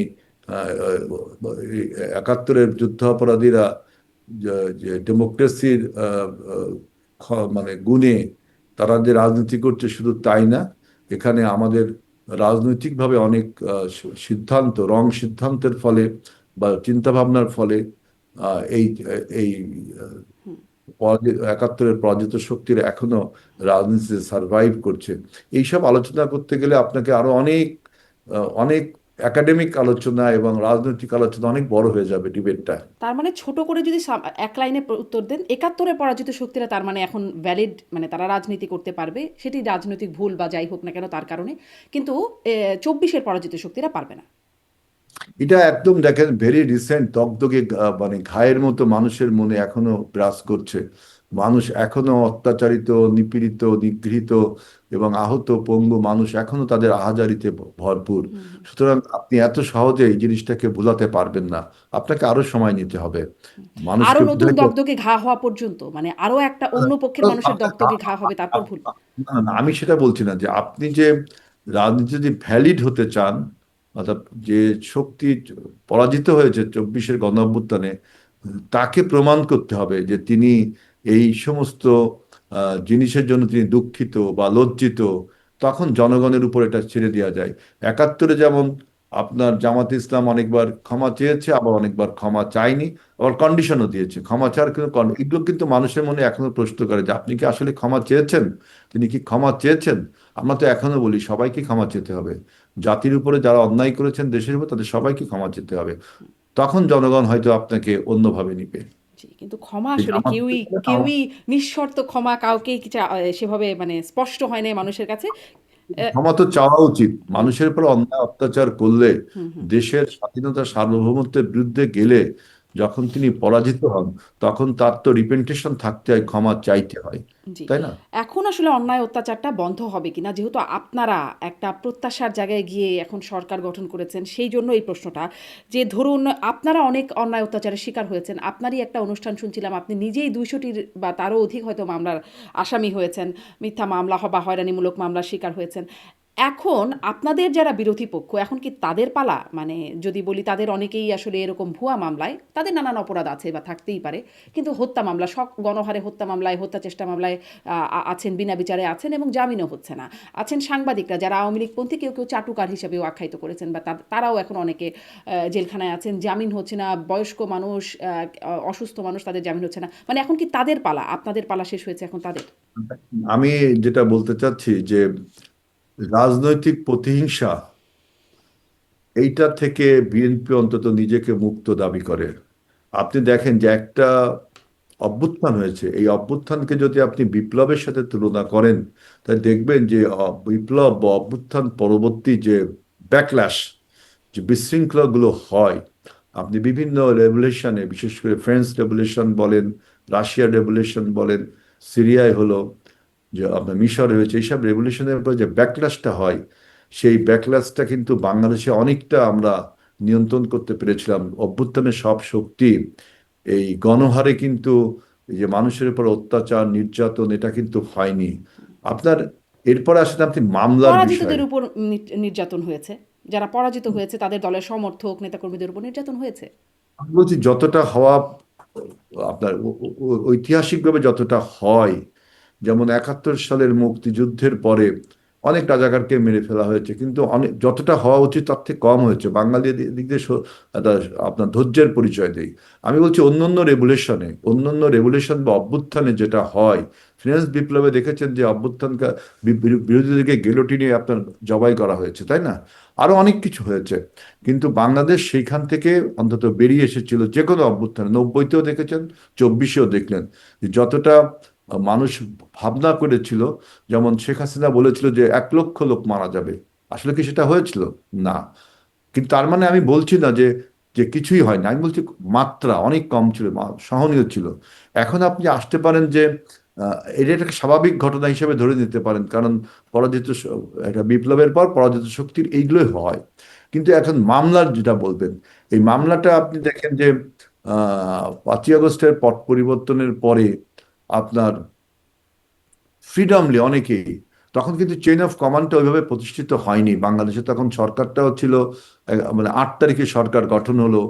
এই 71-এর যুদ্ধাপরাধীরা যে ডেমোক্রেসির মানে গুণে তারা যে রাজনীতি করছে, শুধু তাই না, এখানে আমাদের রাজনৈতিকভাবে অনেক সিদ্ধান্ত, রং সিদ্ধান্তের ফলে বা চিন্তা ভাবনার ফলে এই এই 71-এর পরাজিত শক্তির এখনো রাজনীতিতে সার্ভাইভ করছে। এইসব আলোচনা করতে গেলে আপনাকে আরো অনেক অনেক একাডেমিক আলোচনা এবং রাজনৈতিক আলোচনা অনেক বড় হয়ে যাবে ডিবেটটা।
তার মানে ছোট করে যদি এক লাইনে উত্তর দেন, একাত্তরে পরাজিত শক্তিরা তার মানে এখন ভ্যালিড, মানে তারা রাজনীতি করতে পারবে, সেটি রাজনৈতিক ভুল বা যাই হোক না কেন তার কারণে, কিন্তু 24-এর পরাজিত শক্তিরা পারবে না।
এটা একদম দেখেন ভেরি রিসেন্ট, দগদগে মানে ঘায়ের মতো মানুষের মনে এখনো গ্রাস করছে। মানুষ এখনো অত্যাচারিত, নিপীড়িত, নিগৃহীত এবং আহত পঙ্গু মানুষ এখনো তাদের আহাজারিতে ভরপুর। সুতরাং আপনি এত সহজে এই জিনিসটাকে ভুলাতে পারবেন না, আপনাকে আরো সময় নিতে হবে
আরো
মানুষকে
নতুন
বুঝাইতে।
দগদগে ঘা হওয়া পর্যন্ত, মানে আরো একটা অন্য পক্ষের মানুষের দগদগে ঘা হবে, তারপর ভুল।
না না, আমি সেটা বলছি না। যে আপনি যে রাজনীতি যদি ভ্যালিড হতে চান, অর্থাৎ যে শক্তি পরাজিত হয়েছে 24-এর গণঅভ্যুত্থানে, তাকে প্রমাণ করতে হবে যে তিনি এই সমস্ত জিনিসের জন্য তিনি দুঃখিত বা লজ্জিত। তখন জনগণের উপর এটা ছেড়ে দেওয়া যায়। একাত্তরে যেমন আপনার জামাতে ইসলাম অনেকবার ক্ষমা চেয়েছে, আবার অনেকবার ক্ষমা চায়নি, আবার কন্ডিশনও দিয়েছে ক্ষমা চাওয়ার কিন্তু এগুলো কিন্তু মানুষের মনে এখনো প্রশ্ন করে যে আপনি কি আসলে ক্ষমা চেয়েছেন, তিনি কি ক্ষমা চেয়েছেন। আমরা তো এখনো বলি সবাইকে ক্ষমা চেতে হবে, জাতির উপরে যারা অন্যায় করেছেন দেশের উপর তাদের সবাইকে ক্ষমা চেতে হবে। তখন জনগণ হয়তো আপনাকে অন্যভাবে নিবে।
জি, কিন্তু ক্ষমা
এই
আসলে
জামাত
কেউই কেউই নিঃশর্ত ক্ষমা কাউকে সেভাবে মানে স্পষ্ট হয় নাই মানুষের কাছে। আহ,
ক্ষমা তো চাওয়া উচিত।
হুম
মানুষের উপর অন্যায় অত্যাচার করলে,
হুম হুম।
দেশের স্বাধীনতা সার্বভৌমত্বের বিরুদ্ধে গেলে যখন তিনি পরাজিত হন, তখন তার তো রিপেন্টেশন থাকতে হয়, ক্ষমা চাইতে হয়,
জি।
তাই না?
এখন আসলে অন্যায় অত্যাচারটা বন্ধ হবে কিনা, যেহেতু আপনারা একটা প্রত্যাশার জায়গায় গিয়ে এখন সরকার গঠন করেছেন, সেই জন্য এই প্রশ্নটা, যে ধরুন আপনারা অনেক অন্যায় অত্যাচারের শিকার হয়েছেন, আপনারই একটা অনুষ্ঠান শুনছিলাম, আপনি নিজেই 200টির বা তারও অধিক হয়তো মামলার আসামি হয়েছেন, মিথ্যা মামলা বা হয়রানিমূলক মামলার শিকার হয়েছেন। এখন আপনাদের যারা বিরোধী পক্ষ, এখন কি তাদের পালা, মানে যদি বলি তাদের অনেকেই আসলে এরকম ভুয়া মামলায়, তাদের নানান অপরাধ আছে বা থাকতেই পারে, কিন্তু হত্যা মামলা, গণহারে হত্যা মামলায়, হত্যা চেষ্টা মামলায় আছেন, বিনা বিচারে আছেন এবং জামিনও হচ্ছে না। আছেন সাংবাদিকরা যারা আওয়ামী লীগপন্থী, কেউ কেউ চাটুকার হিসেবেও আখ্যায়িত করেছেন, বা তারাও এখন অনেকে জেলখানায় আছেন, জামিন হচ্ছে না। বয়স্ক মানুষ, অসুস্থ মানুষ, তাদের জামিন হচ্ছে না। মানে এখন কি তাদের পালা, আপনাদের পালা শেষ হয়েছে এখন তাদের?
আমি যেটা বলতে চাচ্ছি যে রাজনৈতিক প্রতিহিংসা, এইটা থেকে বিএনপি অন্তত নিজেকে মুক্ত দাবি করে। আপনি দেখেন যে একটা অভ্যুত্থান হয়েছে, এই অভ্যুত্থানকে যদি আপনি বিপ্লবের সাথে তুলনা করেন, তাহলে দেখবেন যে বিপ্লব বা অভ্যুত্থান পরবর্তী যে ব্যাকল্যাশ, যে বিশৃঙ্খলাগুলো হয়, আপনি বিভিন্ন রেভলিউশনে, বিশেষ করে ফ্রেঞ্চ রেভলিউশন বলেন, রাশিয়ার রেভলিউশন বলেন, সিরিয়ায় হলো, যে আপনার মিশরে হয়েছে, এইসব রেভলিউশনের পর যে ব্যাকল্যাশটা হয়, সেই ব্যাকল্যাশটা কিন্তু বাংলাদেশে অনেকটা আমরা নিয়ন্ত্রণ করতে পেরেছিলাম। অভ্যুত্থানের সব শক্তি এই গণহারে কিন্তু, এই যে মানুষের উপর অত্যাচার নির্যাতন, এটা কিন্তু হয়নি আপনার। এরপরে আসলে আপনি মামলার বিষয়ে,
পরাজিতদের উপর নির্যাতন হয়েছে, যারা পরাজিত হয়েছে তাদের দলের সমর্থক নেতাকর্মীদের উপর নির্যাতন হয়েছে।
আমি বলছি যতটা হওয়া আপনার ঐতিহাসিকভাবে যতটা হয়, যেমন 71 সালের মুক্তিযুদ্ধের পরে অনেক রাজাকারকে মেরে ফেলা হয়েছে, কিন্তু অনেক যতটা হওয়া উচিত তার থেকে কম হয়েছে। বাঙালি দিক দিয়ে একটা আপনার ধৈর্যের পরিচয় দেই। আমি বলছি অন্যান্য রেভুলেশন বা অভ্যুত্থানে যেটা হয়, ফ্রেঞ্চ বিপ্লবে দেখেছেন যে অভ্যুত্থানকে বিরোধীদেরকে গেলোটিনে আপনার জবাই করা হয়েছে, তাই না? আরো অনেক কিছু হয়েছে। কিন্তু বাংলাদেশ সেইখান থেকে অন্তত বেরিয়ে এসেছিল যে কোনো অভ্যুত্থানে। 90-তেও দেখেছেন, 24-এও দেখলেন যে যতটা মানুষ ভাবনা করেছিল। যেমন শেখ হাসিনা বলেছিল যে 1 লক্ষ লোক মারা যাবে, আসলে কি সেটা হয়েছিল? না। কিন্তু তার মানে আমি বলছি না যে যে কিছুই হয় না, আমি বলছি মাত্রা অনেক কম ছিল, সহনীয় ছিল। এখন আপনি আসতে পারেন যে এটা একটা স্বাভাবিক ঘটনা হিসেবে ধরে নিতে পারেন, কারণ একটা বিপ্লবের পর পরাজিত শক্তির এইগুলোই হয়। কিন্তু এখন মামলার যেটা বলবেন, এই মামলাটা আপনি দেখেন যে 5ই আগস্টের পট পরিবর্তনের পরে আপনার ফ্রিডমলি অনেকেই, তখন কিন্তু চেইন অফ কমান্ডটা ওইভাবে প্রতিষ্ঠিত হয়নি বাংলাদেশে। তখন সরকারটাও ছিল মানে 8 তারিখে সরকার গঠন হলো।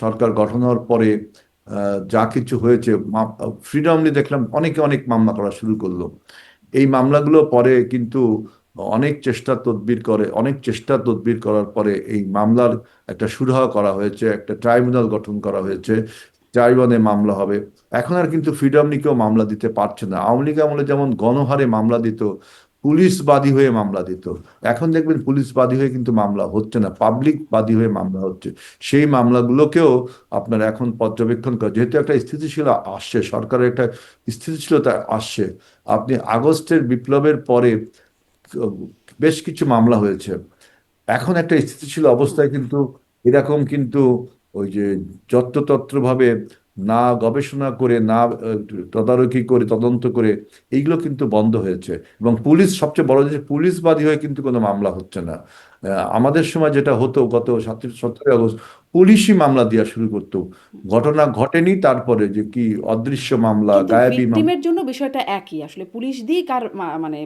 সরকার গঠন হওয়ার পরে যা কিছু হয়েছে, ফ্রিডমলি দেখলাম অনেকে অনেক মামলা করা শুরু করলো। এই মামলাগুলো পরে কিন্তু অনেক চেষ্টা তদবির করার পরে এই মামলার একটা সুরাহা করা হয়েছে, একটা ট্রাইব্যুনাল গঠন করা হয়েছে, ট্রাইব্যুনালে মামলা হবে। এখন আর কিন্তু ফ্রিডম নিকেও মামলা দিতে পারছে না। আওয়ামী লীগ আমলে যেমন গণহারে মামলা দিত, পুলিশ বাদী হয়ে মামলা দিত। এখন দেখবেন পুলিশ বাদী হয়ে কিন্তু মামলা হচ্ছে না, পাবলিক বাদী হয়ে মামলা হচ্ছে। সেই মামলাগুলোকেও আপনার এখন পর্যবেক্ষণ করে, যেহেতু একটা স্থিতিশীল আসছে, সরকারের একটা স্থিতিশীলতা আসছে। আপনি আগস্টের বিপ্লবের পরে বেশ কিছু মামলা হয়েছে। এখন একটা স্থিতিশীল
হুম।
অবস্থায় কিন্তু এরকম কিন্তু ওই যে যত্রতত্র ভাবে না গবেষণা করে, না তদারকি করে, তদন্ত করে, এইগুলো কিন্তু বন্ধ হয়েছে। এবং পুলিশ, সবচেয়ে বড় যে পুলিশ বাদী হয়ে কিন্তু কোনো মামলা হচ্ছে না। আমাদের সময় যেটা হতো, গত 17 আগস্ট পুলিশই মামলা দেওয়া শুরু করতো, ঘটনা ঘটেনি তারপরে যে কি অদৃশ্য মামলা,
কিন্তু
গায়েবী মামলা।
ভিকটিমের জন্য বিষয়টা একই, আসলে পুলিশ দিক আর মানে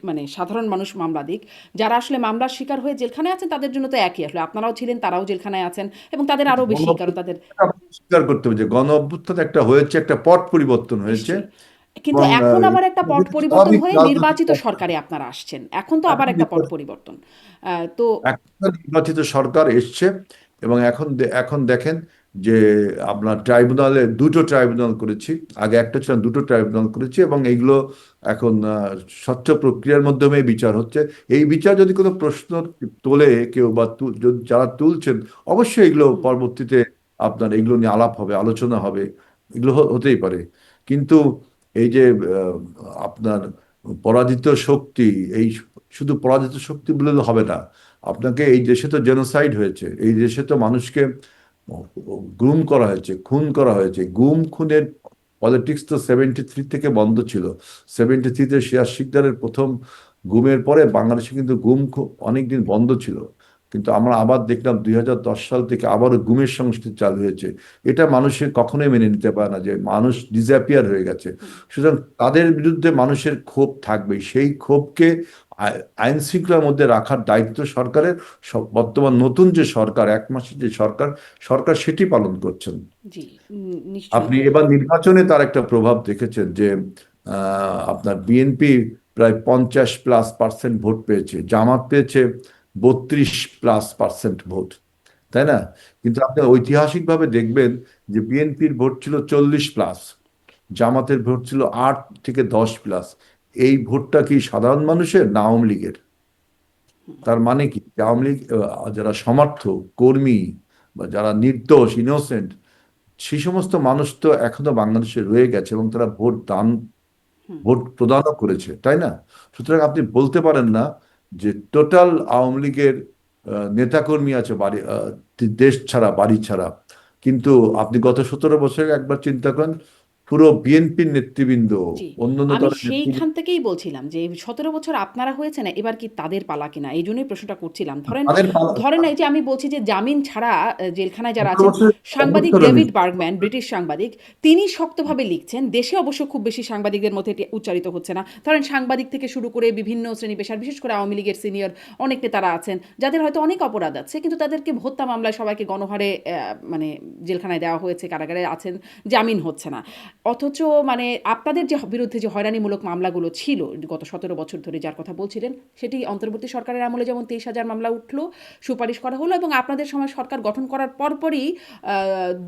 মানে সাধারণ মানুষ মামলা দিক, যারা আসলে মামলার শিকার হয়ে জেলখানায় আছেন তাদের জন্য তো একই। আসলে আপনারাও ছিলেন, তারাও জেলখানায় আছেন, এবং তাদের আরো
গণ
বেশি, কারণ তাদের
অভ্যুত্থান স্বীকার করতে হবে যে গণ অভ্যুত্থান একটা হয়েছে, একটা পট পরিবর্তন হয়েছে।
নিশ্চয়ই। কিন্তু
এবং
এখন আবার একটা পট
যেহেতু
পরিবর্তন
স্বাভাবিক
হয়ে
রাজনৈতিক
নির্বাচিত
পরিস্থিতি,
সরকারে আপনারা আসছেন। এখন তো আবার
এখন
একটা পট পরিবর্তন। তো
একটা নির্বাচিত সরকার এসছে। এবং এখন দেখেন যে আপনার ট্রাইব্যুনালে দুটো ট্রাইব্যুনাল করেছি, আগে একটা ছিল, দুটো ট্রাইব্যুনাল করেছি, এবং এইগুলো এখন স্বচ্ছ প্রক্রিয়ার মাধ্যমে বিচার হচ্ছে। এই বিচার যদি কোনো প্রশ্ন তোলে কেউ, বা যারা তুলছেন, অবশ্যই এগুলো
হুম,
পরবর্তীতে আপনার এগুলো নিয়ে আলাপ হবে, আলোচনা হবে, এগুলো হতেই পারে। কিন্তু এই যে আপনার পরাজিত শক্তি, এই শুধু পরাজিত শক্তি বলে হবে না। আপনাকে, এই দেশে তো জেনোসাইড হয়েছে, এই দেশে তো মানুষকে গুম করা হয়েছে, খুন করা হয়েছে। গুম খুনের পলিটিক্স তো 73 থেকে বন্ধ ছিল। 73-তে সিরাজ শিকদারের প্রথম গুমের পরে বাংলাদেশে কিন্তু অনেকদিন বন্ধ ছিল। কিন্তু আমরা আবার দেখলাম 2010 সাল থেকে আবারও গুমের সংস্কৃতি চালু হয়েছে। এটা মানুষের কখনোই মেনে নিতে পারে না, যে মানুষ ডিসঅ্যাপিয়ার হয়ে গেছে।
হুম,
সুতরাং তাদের বিরুদ্ধে মানুষের ক্ষোভ থাকবেই। সেই ক্ষোভকে আইন শৃঙ্খলার মধ্যে রাখার দায়িত্ব সরকারের। বর্তমান নতুন যে সরকার, 1 মাসের যে সরকার, সরকার সেটি পালন করছেন।
জি, নিশ্চয়ই।
আপনি এবার নির্বাচনে তার একটা প্রভাব দেখেছেন যে আপনার বিএনপি প্রায় 50+% ভোট পেয়েছে, জামাত পেয়েছে 32+% ভোট, তাই না? কিন্তু আপনি ঐতিহাসিকভাবে দেখবেন যে বিএনপির ভোট ছিল 40+, জামাতের ভোট ছিল 8 থেকে 10+। এই ভোটটা কি সাধারণ মানুষের, না আওয়ামী লীগের? তার মানে কি, যে আওয়ামী লীগ যারা সমর্থক কর্মী, বা যারা নির্দোষ, ইনোসেন্ট, সেই সমস্ত মানুষ তো এখনো বাংলাদেশে রয়ে গেছে, এবং তারা
হুম।
ভোট প্রদানও করেছে, তাই না? সুতরাং আপনি বলতে পারেন না যে টোটাল আওয়ামী লীগের নেতাকর্মী আছে বাড়ি, দেশ ছাড়া, বাড়ি ছাড়া। কিন্তু আপনি গত 17 বছরে একবার চিন্তা করেন, পুরো বিএনপির নেতৃবৃন্দ,
জি,
অন্যান্য
আমি
দলের
সেইখান
নেতৃবৃন্দ,
থেকেই বলছিলাম যে ১৭ বছর আপনারা হয়েছে না, এবার কি তাদের পালা কিনা? এইজন্যই প্রশ্নটা করছিলাম। ধরেন
তাদের
ধরেন এই যে আমি বলছি যে জামিন ছাড়া জেলখানায় যারা
17
আছেন,
বছরের
সাংবাদিক
অভ্যুত্থান।
ডেভিড বার্গম্যান, ব্রিটিশ সাংবাদিক, তিনি শক্তভাবে লিখছেন। দেশে অবশ্য খুব বেশি সাংবাদিকদের মধ্যে এটি উচ্চারিত হচ্ছে না। ধরেন সাংবাদিক থেকে শুরু করে বিভিন্ন শ্রেণী-পেশার, বিশেষ করে আওয়ামী লীগের সিনিয়র অনেক নেতারা আছেন, যাদের হয়তো অনেক অপরাধ আছে, কিন্তু তাদেরকে হত্যা মামলায় সবাইকে গণহারে মানে জেলখানায় দেওয়া হয়েছে, কারাগারে আছেন, জামিন হচ্ছে না। অথচ মানে আপনাদের যে বিরুদ্ধে যে হয়রানিমূলক মামলাগুলো ছিল গত ১৭ বছর ধরে, যার কথা বলছিলেন, সেটি অন্তর্বর্তী সরকারের আমলে যেমন ২৩,০০০ মামলা উঠলো, সুপারিশ করা হলো, এবং আপনাদের সময় সরকার গঠন করার পরপরই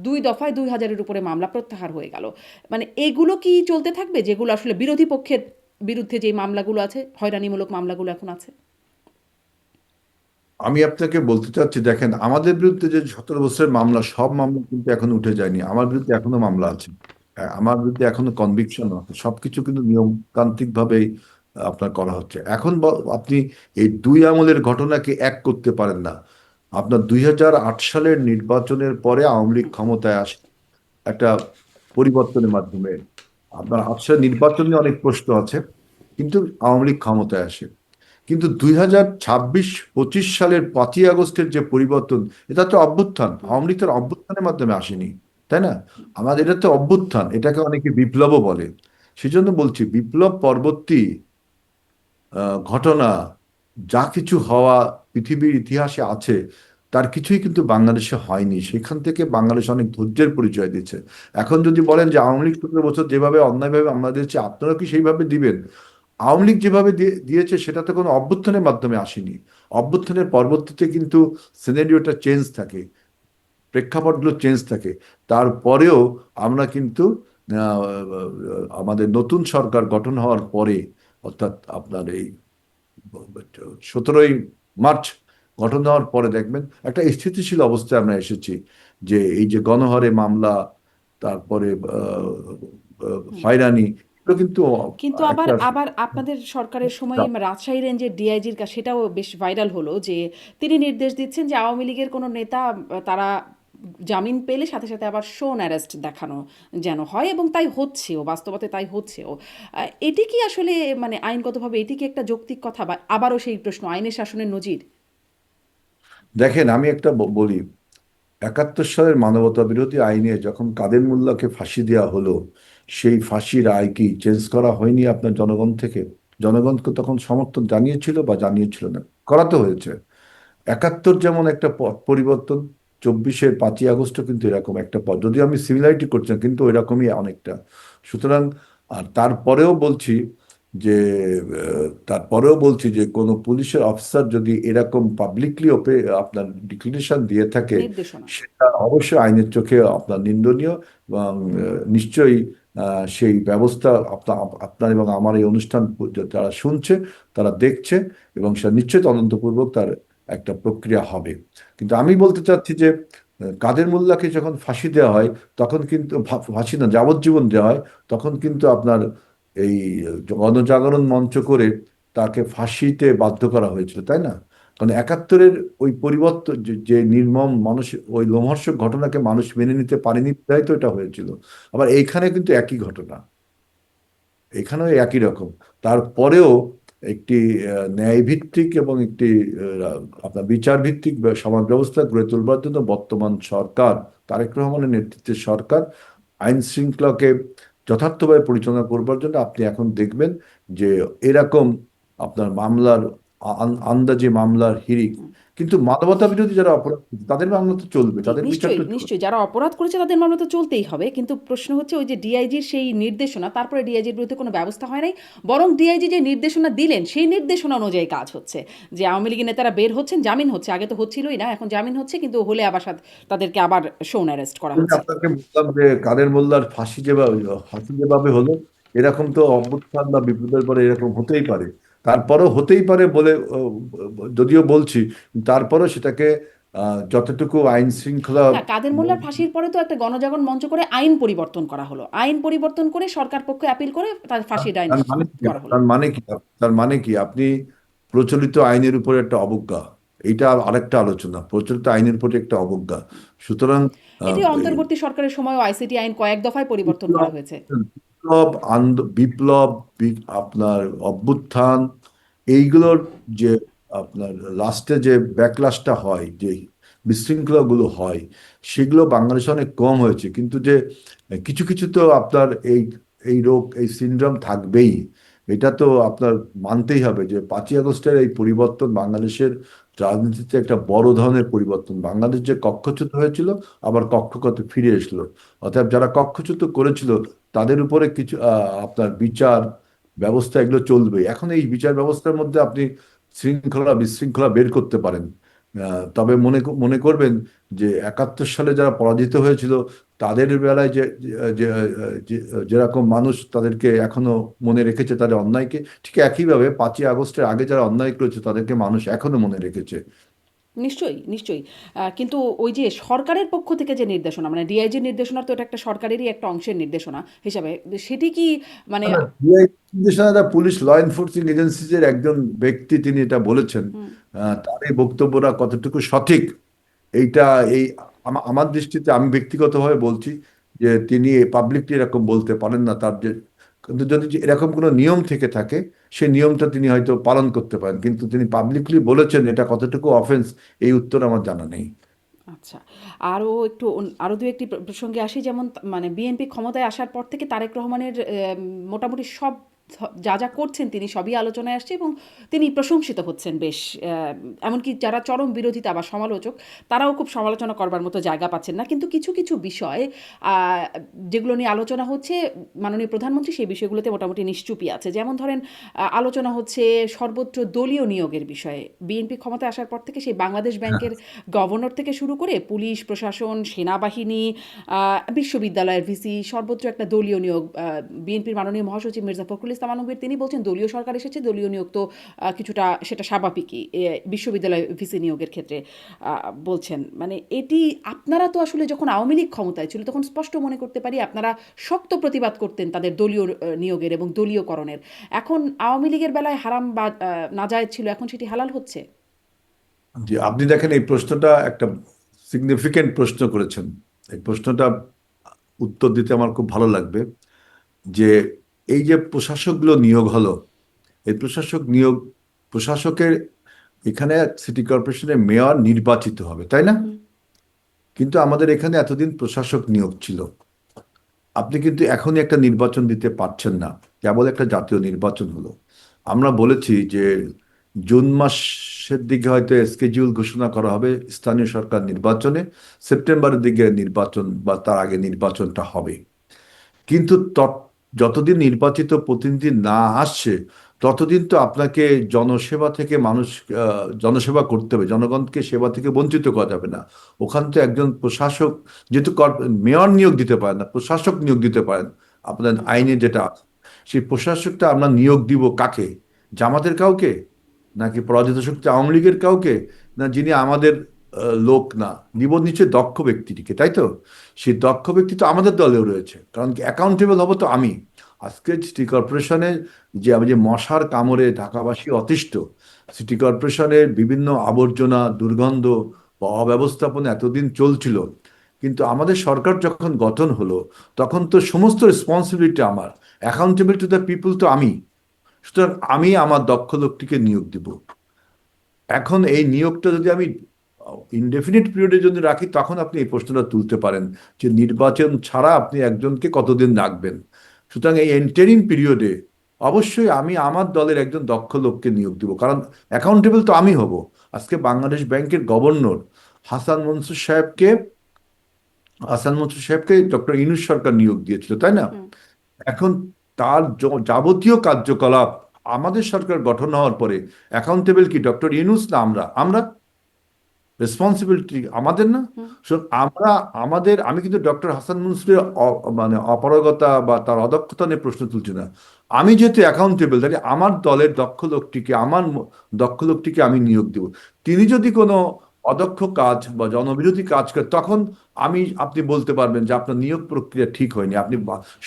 ২ দফায় ২,০০০-এর উপরে মামলা প্রত্যাহার হয়ে গেল। মানে এগুলো কি চলতে থাকবে, যেগুলো আসলে বিরোধী পক্ষের বিরুদ্ধে যে মামলাগুলো আছে, হয়রানিমূলক মামলাগুলো এখন আছে?
আমি আপনাকে বলতে চাচ্ছি, দেখেন, আমাদের বিরুদ্ধে যে 17 বছরের মামলা, সব মামলা কিন্তু এখন উঠে যায়নি। আমার বিরুদ্ধে এখনো মামলা আছে, আমার বিরুদ্ধে এখনো কনভিকশন আছে। সবকিছু কিন্তু নিয়মতান্ত্রিক ভাবেই আপনার করা হচ্ছে। এখন আপনি এই দুই আমলের ঘটনাকে এক করতে পারেন না। আপনার 2008 সালের নির্বাচনের পরে আওয়ামী লীগ ক্ষমতায় আসে একটা পরিবর্তনের মাধ্যমে। আপনার 8 সালের নির্বাচন নিয়ে অনেক প্রশ্ন আছে, কিন্তু আওয়ামী লীগ ক্ষমতায় আসে। কিন্তু 2026-25 সালের 5ই আগস্টের যে পরিবর্তন, এটা তো অভ্যুত্থান। আওয়ামী লীগ তো অভ্যুত্থানের মাধ্যমে আসেনি, তাই না? আমাদের এটা তো অভ্যুত্থান, এটাকে অনেকে বিপ্লবও বলে। সেজন্য বলছি, বিপ্লব পরবর্তী ঘটনা যা কিছু হওয়া পৃথিবীর ইতিহাসে আছে, তার কিছুই কিন্তু বাংলাদেশে হয়নি। সেখান থেকে বাংলাদেশ অনেক ধৈর্যের পরিচয় দিচ্ছে। এখন যদি বলেন যে আওয়ামী লীগ 17 বছর যেভাবে অন্যায়ভাবে আমরা দিয়েছি, আপনারা কি সেইভাবে দিবেন? আওয়ামী লীগ যেভাবে দিয়েছে, সেটা তো কোনো অভ্যুত্থানের মাধ্যমে আসেনি। অভ্যুত্থানের পরবর্তীতে কিন্তু সিনারিওটা চেঞ্জ থাকে, প্রেক্ষাপটগুলো চেঞ্জ থাকে। তারপরেও আমরা কিন্তু আমাদের নতুন সরকার গঠন হওয়ার পরে অর্থাৎ আপনার এই 17ই মার্চ ঘটনা হওয়ার পরে দেখবেন একটা স্থিতিশীল অবস্থায় আমরা এসেছি, যে এই যে গণহারে মামলা, তারপরে
হুম।
হয়রানি, এগুলো কিন্তু
কিন্তু আবার
একটা
আবার আপনাদের সরকারের সময় রাজশাহী রেঞ্জের ডিআইজির কাছে সেটাও বেশ ভাইরাল হলো যে তিনি নির্দেশ দিচ্ছেন যে আওয়ামী লীগের কোনো নেতা তারা জামিন পেলে সাথে সাথে আবার শোন অ্যারেস্ট দেখানো যেন হয়, এবং তাই হচ্ছেও, বাস্তবতে তাই হচ্ছেও। এটি কি আসলে মানে আইনগতভাবে এটি কি একটা যৌক্তিক কথা, বা আবারও সেই প্রশ্ন আইনের শাসনের নজির?
দেখেন, আমি একটা বলি, 71 সালের মানবতা বিরোধী আইনে যখন কাদের মোল্লাকে ফাঁসি দেওয়া হলো, সেই ফাঁসির রায় কি চেঞ্জ করা হয়নি আপনার জনগণ থেকে? জনগণকে তখন সমর্থন জানিয়েছিল বা জানিয়েছিল না? করাতে হয়েছে। 71 যেমন একটা পট পরিবর্তন, 24-এর 5ই আগস্টও কিন্তু এরকম একটা পথ, যদিও আমি সিমিলারিটি করছি না, কিন্তু ওইরকমই অনেকটা। সুতরাং আর তারপরেও বলছি যে কোনো পুলিশের অফিসার যদি এরকম পাবলিকলি আপনার ডিক্লারেশন দিয়ে থাকে,
নির্দেশনা।
সেটা অবশ্যই আইনের চোখে আপনার নিন্দনীয়, এবং নিশ্চয়ই সেই ব্যবস্থা আপনার এবং আমার এই অনুষ্ঠান যারা শুনছে, তারা দেখছে, এবং সেটা নিশ্চয়ই তদন্তপূর্বক তার একটা প্রক্রিয়া হবে। কিন্তু আমি বলতে চাচ্ছি যে কাদের মোল্লাকে যখন ফাঁসি দেওয়া হয়, তখন কিন্তু ফাঁসি না, যাবজ্জীবন দেওয়া হয়, তখন কিন্তু আপনার এই গণজাগরণ মঞ্চ করে তাকে ফাঁসিতে বাধ্য করা হয়েছিল, তাই না? কারণ 71-এর ওই পরিবর্তন, যে নির্মম মানুষ, ওই লোমহর্ষক ঘটনাকে মানুষ মেনে নিতে পারেনি, তাই তো এটা হয়েছিল। আবার এইখানে কিন্তু একই ঘটনা, এখানেও একই রকম। তারপরেও একটি ন্যায়ভিত্তিক এবং একটি আপনার বিচার ভিত্তিক সমাজ ব্যবস্থা গড়ে তোলবার জন্য বর্তমান সরকার, তারেক রহমানের নেতৃত্বের সরকার, আইন শৃঙ্খলাকে যথার্থভাবে পরিচালনা করবার জন্য আপনি এখন দেখবেন যে এরকম আপনার মামলার আন্দাজে মামলার হিড়িক। কিন্তু মানবতা বিরোধী যারা অপরাধ করছে, তাদের মামলা তো চলবে,
জি,
তাদের বিচার
নিশ্চয়ই,
তো চলবে।
নিশ্চয়ই। যারা অপরাধ করেছে তাদের মামলা তো চলতেই হবে। কিন্তু প্রশ্ন হচ্ছে ওই যে ডিআইজির সেই নির্দেশনা, তারপরে ডিআইজির বিরুদ্ধে কোনো ব্যবস্থা হয় নাই। বরং ডিআইজি যে নির্দেশনা দিলেন, সেই নির্দেশনা অনুযায়ী কাজ হচ্ছে। যে আওয়ামী লীগের নেতারা বের হচ্ছেন, জামিন হচ্ছে। আগে তো হচ্ছিলই না, এখন জামিন হচ্ছে, কিন্তু হলে আবার তাদেরকে আবার শোন অ্যারেস্ট করা
ওই যে
হচ্ছে।
আপনাকে বললাম যে কাদের মোল্লার ফাঁসি যেভাবে হলো, এরকম তো অভ্যুত্থান বা বিপ্লবের পরে এরকম হতেই পারে। তারপরও হতেই পারে বলে যদিও বলছি, তারপরও সেটাকে যতটুকু আইন শৃঙ্খলা
না, কাদের মোল্লার ফাঁসির পরে তো একটা গণজাগরণ মঞ্চ করে আইন পরিবর্তন করা হলো। আইন পরিবর্তন করে সরকার পক্ষে অ্যাপিল করে তার ফাঁসির আইন
তার মানে কি?
করা হলো।
তার মানে কি? তার মানে কি আপনি প্রচলিত আইনের উপরে একটা অবজ্ঞা, এইটা আরেকটা আলোচনা, প্রচলিত আইনের প্রতি একটা অবজ্ঞা। সুতরাং
এটি
এই
অন্তর্বর্তী সরকারের সময়ও আইসিটি আইন কয়েক দফায় পরিবর্তন করা
বিপ্লব
হয়েছে।
বিপ্লব বিপ্লব আপনার অভ্যুত্থান, এইগুলোর যে আপনার লাস্টে যে ব্যাকলাশটা হয়, যে বিশৃঙ্খলাগুলো হয়, সেগুলো বাংলাদেশে অনেক কম হয়েছে। কিন্তু যে কিছু কিছু তো আপনার এই রোগ, এই সিনড্রোম থাকবেই। এটা তো আপনার মানতেই হবে যে 5ই আগস্টের এই পরিবর্তন বাংলাদেশের রাজনীতিতে একটা বড় ধরনের পরিবর্তন। বাংলাদেশ যে কক্ষচ্যুত হয়েছিল, আবার কক্ষগত ফিরে এসলো। অর্থাৎ যারা কক্ষচ্যুত করেছিল, তাদের উপরে কিছু আপনার বিচার ব্যবস্থা এগুলো চলবে। এখন এই বিচার ব্যবস্থার মধ্যে আপনি শৃঙ্খলা বিশৃঙ্খলা বের করতে পারেন। তবে মনে করবেন যে 71 সালে যারা পরাজিত হয়েছিল, তাদের বেলায় যে যে- যেরকম মানুষ তাদেরকে এখনো মনে রেখেছে তাদের অন্যায়কে, ঠিক একইভাবে 5ই আগস্টের আগে যারা অন্যায় করেছে তাদেরকে মানুষ এখনো মনে রেখেছে।
নিশ্চয়ই, নিশ্চয়ই। কিন্তু ওই যে সরকারের পক্ষ থেকে যে নির্দেশনা, মানে ডিআইজির নির্দেশনা তো এটা একটা সরকারেরই একটা অংশের নির্দেশনা হিসাবে, সেটি কি মানে?
না, না, সিআইডি নির্দেশনা পুলিশ ল এনফোর্সিং এজেন্সিজ এর একজন ব্যক্তি তিনি এটা বলেছেন।
হুম।
তার এই বক্তব্যটা কতটুকু সঠিক, এইটা এই আমার দৃষ্টিতে, আমি ব্যক্তিগতভাবে বলছি যে তিনি পাবলিকলি এরকম বলতে পারেন না। তার যে, কিন্তু যদি যে এরকম কোনো নিয়ম থেকে থাকে, সেই নিয়মটা তিনি হয়তো পালন করতে পারেন, কিন্তু তিনি পাবলিকলি বলেছেন এটা কতটুকু অফেন্স, এই উত্তর আমার জানা নেই।
আচ্ছা। আরও একটু আরও দু একটি প্রসঙ্গে আসি। যেমন মানে বিএনপি ক্ষমতায় আসার পর থেকে তারেক রহমানের মোটামুটি সব যা যা করছেন তিনি সবই আলোচনায় আসছে, এবং তিনি প্রশংসিত হচ্ছেন বেশ। এমনকি যারা চরম বিরোধিতা বা সমালোচক, তারাও খুব সমালোচনা করবার মতো জায়গা পাচ্ছেন না। কিন্তু কিছু কিছু বিষয় যেগুলো নিয়ে আলোচনা হচ্ছে, মাননীয় প্রধানমন্ত্রী সেই বিষয়গুলোতে মোটামুটি নিশ্চুপই আছে। যেমন ধরেন, আলোচনা হচ্ছে সর্বত্র দলীয় নিয়োগের বিষয়ে। বিএনপি ক্ষমতায় আসার পর থেকে সেই বাংলাদেশ ব্যাংকের গভর্নর থেকে শুরু করে পুলিশ প্রশাসন, সেনাবাহিনী, বিশ্ববিদ্যালয়ের ভিসি, সর্বত্র একটা দলীয় নিয়োগ। বিএনপির মাননীয় মহাসচিব মির্জা ফখরুল ইসলাম আলমগীর তিনি বলছেন দলীয় সরকার এসেছে, দলীয় নিয়োগ তো কিছুটা সেটা স্বাভাবিকই বিশ্ববিদ্যালয় ভিসি নিয়োগের ক্ষেত্রে বলছেন। মানে এটি আপনারা তো আসলে যখন আওয়ামী লীগ ক্ষমতায় ছিল তখন স্পষ্ট মনে করতে পারি আপনারা শক্ত প্রতিবাদ করতেন তাদের দলীয় নিয়োগের এবং দলীয়করণের। এখন আওয়ামী লীগের বেলায় হারাম বা নাজায়েজ ছিল, এখন সেটি হালাল হচ্ছে।
জি, আপনি দেখেন এই প্রশ্নটা একটা সিগনিফিকেন্ট প্রশ্ন করেছেন। এই প্রশ্নটা উত্তর দিতে আমার খুব ভালো লাগবে যে এই যে প্রশাসকগুলো নিয়োগ হলো, এই প্রশাসকের এখানে সিটি কর্পোরেশনের মেয়র নির্বাচিত হবে, তাই না?
হুম।
কিন্তু আমাদের এখানে এতদিন প্রশাসক নিয়োগ ছিল। আপনি কিন্তু এখনই একটা নির্বাচন দিতে পারছেন না, কেবল একটা জাতীয় নির্বাচন হলো। আমরা বলেছি যে জুন মাসের দিকে হয়তো স্কেডিউল ঘোষণা করা হবে স্থানীয় সরকার নির্বাচনে, সেপ্টেম্বরের দিকে নির্বাচন বা তার আগে নির্বাচনটা হবে। কিন্তু যতদিন নির্বাচিত প্রতিনিধি না আসছে ততদিন তো আপনাকে জনসেবা থেকে জনসেবা করতে হবে, জনগণকে সেবা থেকে বঞ্চিত করা যাবে না। ওখান তো একজন প্রশাসক, যেহেতু মেয়র নিয়োগ দিতে পারেন না, প্রশাসক নিয়োগ দিতে পারেন আপনার আইনে যেটা আছে। সেই প্রশাসকটা আমরা নিয়োগ দিব কাকে? জামাতের কাউকে, নাকি পরাজিত শক্তি আওয়ামী লীগের কাউকে, না যিনি আমাদের লোক না, নিব নিচে দক্ষ ব্যক্তিটিকে, তাই তো? সেই দক্ষ ব্যক্তি তো আমাদের দলেও রয়েছে, কারণ কি অ্যাকাউন্টেবল হবো তো আমি। আজকে সিটি কর্পোরেশনে যে আমি যে মশার কামড়ে ঢাকাবাসী অতিষ্ঠ, সিটি কর্পোরেশনের বিভিন্ন আবর্জনা, দুর্গন্ধ বা অব্যবস্থাপনা এতদিন চলছিল, কিন্তু আমাদের সরকার যখন গঠন হলো তখন তো সমস্ত রেসপন্সিবিলিটি আমার, অ্যাকাউন্টেবল টু দ্য পিপল তো আমি। সুতরাং আমি আমার দক্ষ লোকটিকে নিয়োগ দিব। এখন এই নিয়োগটা যদি আমি ইনডেফিনিট পিরিয়ডে যদি রাখি, তখন আপনি এই প্রশ্নটা তুলতে পারেন যে নির্বাচন ছাড়া আপনি একজনকে কতদিন রাখবেন। সুতরাং এই এন্টারিম পিরিয়ডে অবশ্যই আমি আমার দলের একজন দক্ষ লোককে নিয়োগ দিব, কারণ অ্যাকাউন্টেবল তো আমি হব। আজকে বাংলাদেশ ব্যাংকের গভর্নর হাসান মনসুর সাহেবকে হাসান মনসুর সাহেবকে ডক্টর ইউনূস সরকার নিয়োগ দিয়েছিল, তাই না?
হুম।
এখন তার যাবতীয় কার্যকলাপ আমাদের সরকার গঠন হওয়ার পরে অ্যাকাউন্টেবল কি ডক্টর ইউনূস না আমরা? আমরা রেসপন্সিবিলিটি আমাদের না?
হুম।
আমরা আমি কিন্তু ডক্টর হাসান মুনসুরের মানে অপারগতা বা তার অদক্ষতা নিয়ে প্রশ্ন তুলছি না। আমি যেহেতু অ্যাকাউন্টেবল, তাহলে আমার দলের দক্ষ লোকটিকে আমি নিয়োগ দেব। তিনি যদি কোনো অদক্ষ কাজ বা জনবিরোধী কাজ করে, তখন আপনি বলতে পারবেন যে আপনার নিয়োগ প্রক্রিয়া ঠিক হয়নি, আপনি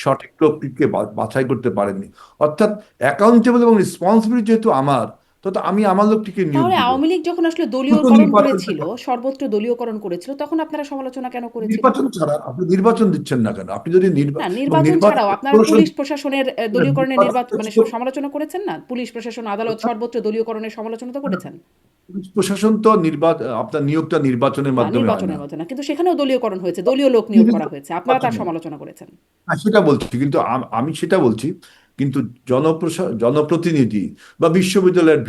সঠিক লোকটিকে বাছাই করতে পারেননি। অর্থাৎ অ্যাকাউন্টেবল এবং রেসপন্সিবিলিটি যেহেতু আমার, তো আমি আমার লোকটিকে নিয়োগ
তাহলে
দিব।
আওয়ামী লীগ যখন আসলে
দ্রুত
দলীয়করণ
নির্বাচন,
করেছিল, সর্বত্র দলীয়করণ করেছিল, তখন আপনারা সমালোচনা কেন করেছিলেন?
নির্বাচন ছাড়া আপনি নির্বাচন দিচ্ছেন না কেন? আপনি যদি
না,
এবং
নির্বাচন
নির্বাচন
ছাড়াও আপনারা পুলিশ প্রশাসনের দলীয়করণের মানে
নির্বাচন
সমালোচনা করেছেন না? পুলিশ প্রশাসন, আদালত সর্বত্র দলীয়করণের সমালোচনা তো করেছেন।
পুলিশ প্রশাসন তো আপনার নিয়োগটা নির্বাচনের
না,
মাধ্যমে হয় না।
নির্বাচনের মধ্যে না, কিন্তু সেখানেও দলীয়করণ হয়েছে, দলীয় লোক নিয়োগ করা হয়েছে, আপনারা তার
নির্বাচনে
সমালোচনা করেছেন।
সেটা বলছি, কিন্তু আমি সেটা বলছি। কিন্তু জনপ্রতিনিধি বা বিশ্ববিদ্যালয়ের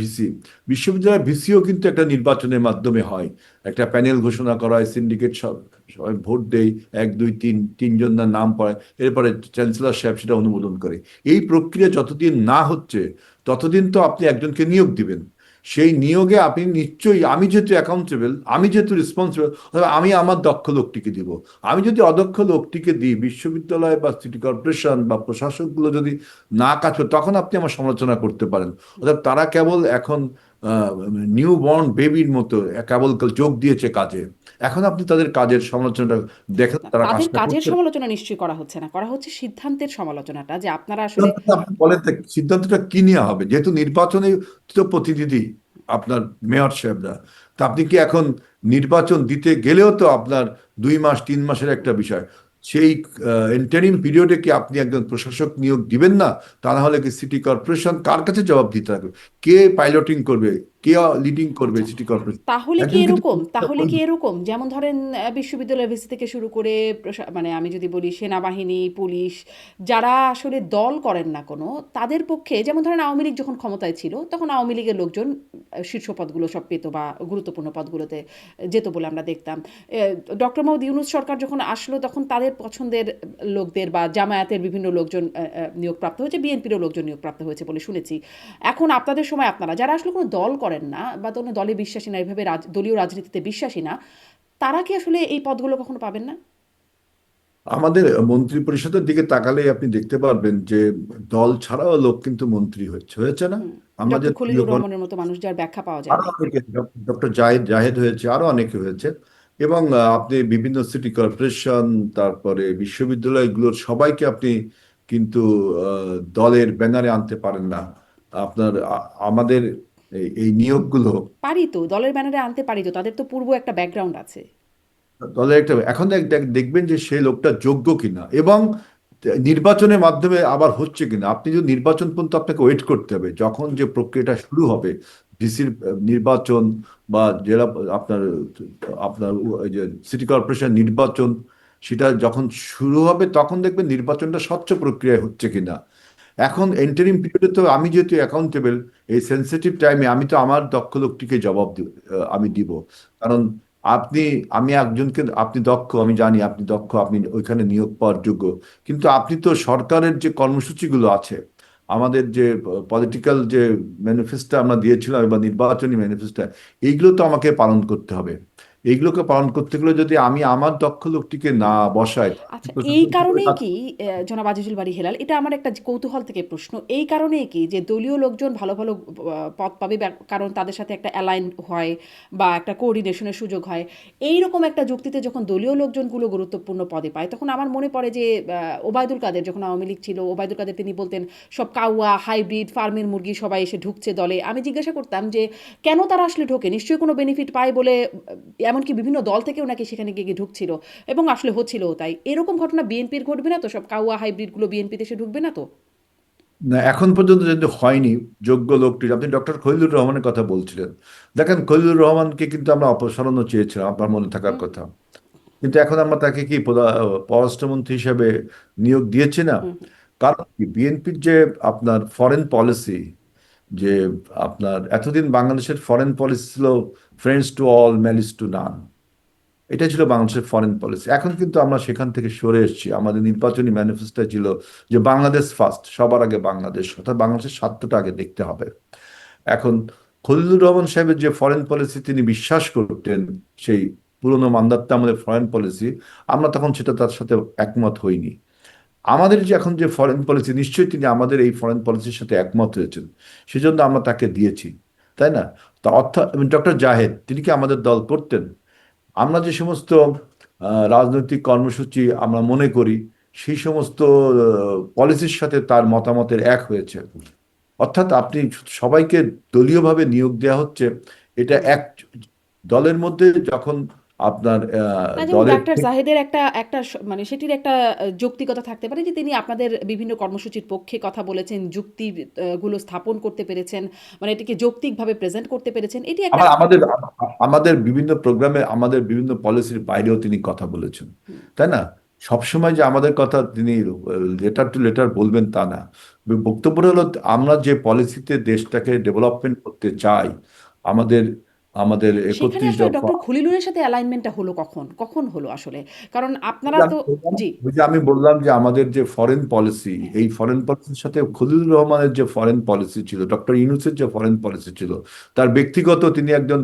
ভিসিও কিন্তু একটা নির্বাচনের মাধ্যমে হয়। একটা প্যানেল ঘোষণা করা হয়, সিন্ডিকেট সব সবাই ভোট দেয়, এক দুই তিনজন নাম পড়ে, এরপরে চ্যান্সেলর সাহেব সেটা অনুমোদন করে। এই প্রক্রিয়া যতদিন না হচ্ছে ততদিন তো আপনি একজনকে নিয়োগ দিবেন। সেই নিয়োগে আপনি নিশ্চয়ই, আমি যেহেতু অ্যাকাউন্টেবল, আমি যেহেতু রেসপন্সিবল, আমি আমার দক্ষ লোকটিকে দিব। আমি যদি অদক্ষ লোকটিকে দিই, বিশ্ববিদ্যালয় বা সিটি কর্পোরেশন বা প্রশাসকগুলো যদি না কাজ করে, তখন আপনি আমার সমালোচনা করতে পারেন। অর্থাৎ তারা কেবল এখন নিউ বর্ন বেবির মতো কেবল যোগ দিয়েছে কাজে। এখন আপনি তাদের কাজের সমালোচনাটা দেখেন,
না,
তারা
তাদের
কাজটা
কাজের
করছে।
সমালোচনা নিশ্চয়ই করা হচ্ছে না, করা হচ্ছে সিদ্ধান্তের সমালোচনাটা, যে আপনারা আসলে
সিদ্ধান্তটা আপনি বলেন তো, সিদ্ধান্তটা কি নেওয়া হবে? যেহেতু নির্বাচনে তো প্রতিনিধি আপনার মেয়র সাহেবরা, তা আপনি কি এখন নির্বাচন দিতে গেলেও তো আপনার 2 মাস 3 মাসের একটা বিষয়, সেই ইন্টারিম পিরিয়ডে কি আপনি একজন প্রশাসক নিয়োগ দিবেন না? তা না হলে কি সিটি কর্পোরেশন কার কাছে জবাব দিতে হবে? কে পাইলটিং করবে, কে লিডিং করবে
আচ্ছা,
সিটি কর্পোরেশন?
তাহলে কি
একজন কিন্তু
এরকম, তাহলে কি এরকম যেমন ধরেন বিশ্ববিদ্যালয় ভিসি থেকে শুরু করে মানে আমি যদি বলি সেনাবাহিনী, পুলিশ, যারা আসলে দল করেন না কোনো, তাদের পক্ষে, যেমন ধরেন আওয়ামী লীগ যখন ক্ষমতায় ছিল তখন আওয়ামী লীগের লোকজন শীর্ষ পদগুলো সব পেত বা গুরুত্বপূর্ণ পদগুলোতে যেত বলে আমরা দেখতাম। ডক্টর মোহাম্মদ ইউনূস সরকার যখন আসলো তখন তাদের পছন্দের লোকদের বা জামায়াতের বিভিন্ন লোকজন নিয়োগপ্রাপ্ত হয়েছে, বিএনপিরও লোকজন নিয়োগপ্রাপ্ত হয়েছে বলে শুনেছি। এখন আপনাদের সময় আপনারা যারা আসলে কোনো দল করেন না বা কোনো দলে বিশ্বাসী না, এভাবে দলীয় রাজনীতিতে বিশ্বাসী না, তারা কি আসলে এই পদগুলো কখনো পাবেন না?
আমাদের মন্ত্রী পরিষদের দিকে তাকালেই আপনি দেখতে পারবেন যে দল ছাড়াও লোক কিন্তু মন্ত্রী হয়েছে হয়েছে না?
হুম।
আমরা যে
ডক্টর
দলীয়
খলিলুর রহমানের মতো মানুষ যার ব্যাখ্যা পাওয়া যায়
আরো
নাই।
অনেকে, ডক্টর জাহিদ জাহেদ হয়েছে, আরো অনেকে হয়েছে। এবং আপনি বিভিন্ন সিটি কর্পোরেশন, তারপরে বিশ্ববিদ্যালয়গুলোর সবাইকে আপনি কিন্তু দলের ব্যানারে আনতে পারেন না। আপনার আমাদের এই নিয়োগগুলো
পারি তো, দলের ব্যানারে আনতে পারি তো, তাদের তো পূর্ব একটা ব্যাকগ্রাউন্ড আছে।
দলের একটা, এখন দেখবেন যে সেই লোকটা যোগ্য কিনা এবং নির্বাচনের মাধ্যমে আবার হচ্ছে কিনা। আপনি যদি নির্বাচন পর্যন্ত আপনাকে ওয়েট করতে হবে, যখন যে প্রক্রিয়াটা শুরু হবে, ডিসির নির্বাচন বা জেলা আপনার আপনার ওই যে সিটি কর্পোরেশন নির্বাচন, সেটা যখন শুরু হবে তখন দেখবেন নির্বাচনটা স্বচ্ছ প্রক্রিয়ায় হচ্ছে কিনা। এখন এন্টারিম পিরিয়ডে তো আমি যেহেতু অ্যাকাউন্টেবল, এই সেন্সিটিভ টাইমে আমি তো আমার দক্ষ লোকটিকে আমি দিব। কারণ আপনি, আমি একজনকে, আপনি দক্ষ, আমি জানি আপনি দক্ষ, আপনি ওইখানে নিয়োগ পাওয়ার যোগ্য, কিন্তু আপনি তো সরকারের যে কর্মসূচিগুলো আছে, আমাদের যে পলিটিক্যাল যে ম্যানিফেস্টো আমরা দিয়েছিলাম বা নির্বাচনী ম্যানিফেস্টো, এইগুলো তো আমাকে পালন করতে হবে। এইগুলোকে পালন করতে গেলে যদি আমি আমার দক্ষ লোকটিকে না বসাই,
আচ্ছা, এই
প্রশাসন কিভাবে
কারণেই
কাজ
কি
করবে?
জনাব আজিজুল বাড়ি হেলাল, এটা আমার একটা কৌতূহল থেকে প্রশ্ন, এই কারণেই কি যে দলীয় লোকজন ভালো ভালো পদ পাবে, কারণ তাদের সাথে একটা অ্যালাইন হয় বা একটা কোঅর্ডিনেশনের সুযোগ হয়, এই রকম একটা যুক্তিতে যখন দলীয় লোকজনগুলো গুরুত্বপূর্ণ পদে পায়, তখন আমার মনে পড়ে যে ওবায়দুল কাদের যখন আওয়ামী লীগ ছিল, ওবায়দুল কাদের তিনি বলতেন সব কাউয়া হাইব্রিড ফার্মের মুরগি সবাই এসে ঢুকছে দলে। আমি জিজ্ঞাসা করতাম যে কেন তারা আসলে ঢোকে, নিশ্চয়ই কোনো বেনিফিট পায় বলে, এমনকি বিভিন্ন দল থেকেও নাকি সেখানে গিয়ে গিয়ে ঢুকছিল এবং আসলে হচ্ছিল তাই। এরকম ঘটনা বিএনপির ঘটবে না তো? সব কাউয়া হাইব্রিডগুলো বিএনপিতে এসে ঢুকবে না তো?
না, এখন পর্যন্ত যদি হয়নি যোগ্য লোকটির, আপনি ডক্টর খলিলুর রহমানের কথা বলছিলেন, দেখেন খলিলুর রহমানকে কিন্তু আমরা অপসারণও চেয়েছিলাম, আপনার মনে থাকার
হুম,
কথা। কিন্তু এখন আমরা তাকে কি পররাষ্ট্রমন্ত্রী হিসেবে নিয়োগ দিয়েছি না?
হুম, হুম।
কারণ কি, বিএনপির যে আপনার ফরেন পলিসি, যে আপনার এতদিন বাংলাদেশের ফরেন পলিসি ছিল friends to all, malice two নান। এটা ছিল বাংলাদেশের ফরেন পলিসি। এখন কিন্তু আমরা সেখান থেকে সরে এসেছি। আমাদের নির্বাচনী ম্যানিফেস্টো ছিল যে বাংলাদেশ ফার্স্ট, সবার আগে বাংলাদেশ, অর্থাৎ বাংলাদেশের স্বার্থটা আগে দেখতে হবে। এখন খলিলুর রহমান সাহেবের যে ফরেন পলিসি তিনি বিশ্বাস করতেন, সেই পুরনো মান্দাত্তা আমাদের ফরেন পলিসি, আমরা তখন সেটা তার সাথে একমত হইনি। আমাদের যে এখন যে ফরেন পলিসি, নিশ্চয়ই তিনি আমাদের এই ফরেন পলিসির সাথে একমত হয়েছেন, সেজন্য আমরা তাকে দিয়েছি, তাই না? তা অর্থাৎ ডক্টর জাহেদ তিনি কি আমাদের দল করতেন? আমরা যে সমস্ত রাজনৈতিক কর্মসূচি আমরা মনে করি, সেই সমস্ত পলিসির সাথে তার মতামতের এক হয়েছে। অর্থাৎ আপনি সবাইকে দলীয়ভাবে নিয়োগ দেওয়া হচ্ছে, এটা
হুম।
এক দলের মধ্যে যখন আপনার
না, যেমন
দলের
ডাক্তার জাহেদের একটা একটা মানে সেটির একটা যৌক্তিকতা থাকতে পারে যে তিনি আপনাদের বিভিন্ন কর্মসূচির পক্ষে কথা বলেছেন, যুক্তি গুলো স্থাপন করতে পেরেছেন, মানে এটিকে যৌক্তিকভাবে প্রেজেন্ট করতে পেরেছেন, এটি একটা।
আবার আমাদের বিভিন্ন প্রোগ্রামে, আমাদের বিভিন্ন পলিসির বাইরেও তিনি কথা বলেছেন,
হুম,
তাই না? সবসময় যে আমাদের কথা তিনি লেটার টু লেটার বলবেন তা না। বক্তব্য হলো, আমরা যে পলিসিতে দেশটাকে ডেভেলপমেন্ট করতে চাই, আমাদের আমাদের
সেখানে
31
আসলে
দফা।
ডক্টর খলিলুরের সাথে অ্যালাইনমেন্টটা হলো কখন, কখন হলো আসলে? কারণ
ওই
আপনারা
যে
তো। জি।
আমি বললাম যে আমাদের যে ফরেন পলিসি,
হ্যাঁ।
এই ফরেন পলিসির সাথে খলিলুর রহমানের যে ফরেন পলিসি ছিল, ডক্টর ইউনূসের যে ফরেন পলিসি ছিল, তার ব্যক্তিগত, তিনি একজন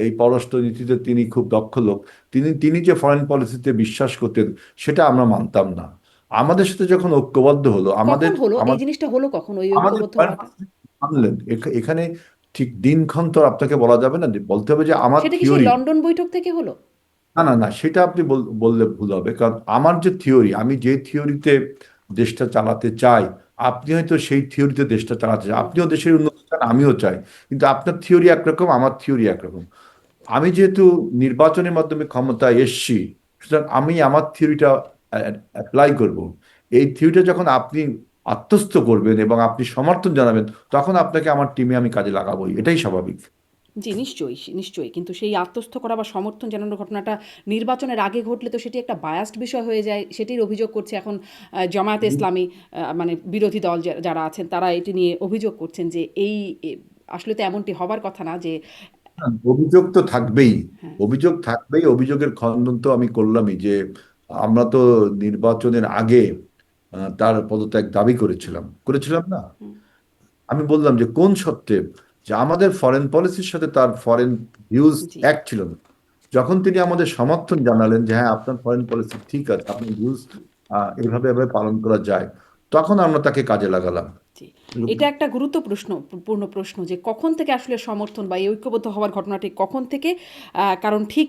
এই পররাষ্ট্র নীতিতে তিনি খুব দক্ষ লোক, তিনি তিনি যে ফরেন পলিসিতে বিশ্বাস করতেন, সেটা আমরা মানতাম না। আমাদের সাথে যখন ঐক্যবদ্ধ হলো,
কখন
আমাদের
হলো এই
আমাদের
জিনিসটা, হলো কখন ওই
আমাদের
ঐক্যবদ্ধ
ফরেন
হওয়াটা?
পলিসি মানলেন। এখানে ঠিক দিনক্ষণ তো আপনাকে বলা যাবে না, বলতে হবে যে আমার
সেটা কি সেই
থিওরি।
লন্ডন বৈঠক থেকে হলো?
না না না, সেটা আপনি বললে ভুল হবে, কারণ আমার যে থিওরি, আমি যে থিওরিতে দেশটা চালাতে চাই, আপনি হয়তো সেই থিওরিতে দেশটা চালাতে চান,
হুম,
আপনিও দেশের উন্নতি চান, আমিও চাই, কিন্তু আপনার থিওরি একরকম, আমার থিওরি একরকম। আমি যেহেতু নির্বাচনের মাধ্যমে ক্ষমতায় এসছি, সুতরাং আমি আমার থিওরিটা অ্যাপ্লাই করব। এই থিওরিটা যখন আপনি আত্মস্থ করবেন এবং আপনি সমর্থন জানাবেন, তখন আপনাকে আমার টিমে আমি কাজে লাগাবোই, এটাই স্বাভাবিক।
জি, নিশ্চয়ই, নিশ্চয়ই। কিন্তু সেই আত্মস্থ করা বা সমর্থন জানানোর ঘটনাটা নির্বাচনের আগে ঘটলে তো সেটি একটা বায়াসড বিষয় হয়ে যায়। সেটির অভিযোগ করছে এখন জামায়াতে ইসলামী, মানে বিরোধী দল যারা আছেন তারা এটি নিয়ে অভিযোগ করছেন যে এই আসলে তো এমনটি হবার কথা না যে।
হ্যাঁ, অভিযোগ তো থাকবেই,
হ্যাঁ।
অভিযোগ থাকবেই। অভিযোগের খণ্ডন তো আমি করলামই, যে আমরা তো নির্বাচনের আগে তার পদত্যাগ দাবি করেছিলাম, করেছিলাম না?
হুম,
আমি বললাম যে কোন সত্ত্বে, যে আমাদের ফরেন পলিসির সাথে তার ফরেন ভিউজ
জি।
এক ছিল না। যখন তিনি আমাদের সমর্থন জানালেন যে হ্যাঁ আপনার ফরেন পলিসি ঠিক আছে, আপনার ভিউজ এইভাবে এভাবে পালন করা যায়, তখন আমরা তাকে কাজে লাগালাম।
জি, এটা একটা পূর্ণ প্রশ্ন যে কখন থেকে আসলে সমর্থন বা এই ঐক্যবদ্ধ হওয়ার ঘটনাটি কখন থেকে, কারণ ঠিক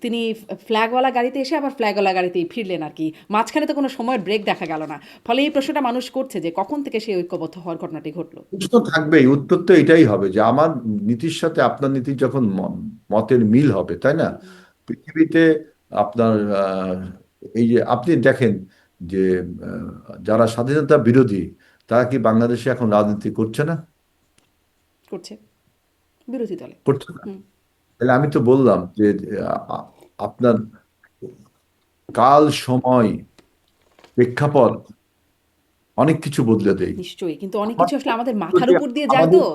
তিনি ফ্ল্যাগওয়ালা গাড়িতে এসে আবার ফ্ল্যাগওয়ালা গাড়িতেই ফিরলেন আর কি, মাঝখানে তো কোনো সময়ের ব্রেক দেখা গেল না। ফলে এই প্রশ্নটা মানুষ করছে যে কখন থেকে সেই ঐক্যবদ্ধ হওয়ার ঘটনাটি ঘটলো।
প্রশ্ন থাকবেই, উত্তর তো এটাই হবে যে আমার নীতির সাথে আপনার নীতির যখন মতের মিল হবে, তাই না? পৃথিবীতে আপনার এই যে আপনি দেখেন যে যারা স্বাধীনতা বিরোধী তারা কি বাংলাদেশে এখন রাজনীতি করছে না?
করছে বিরোধী দলে।
করছে না।
হুম।
তাহলে আমি তো বললাম যে আ- আপনার কাল, সময়, প্রেক্ষাপট অনেক কিছু বদলে দেয়।
নিশ্চয়ই, কিন্তু অনেক
আমার
কিছু আসলে আমাদের
বক্তব্য
মাথার
যে
উপর দিয়ে যায়
আমাদের
তো।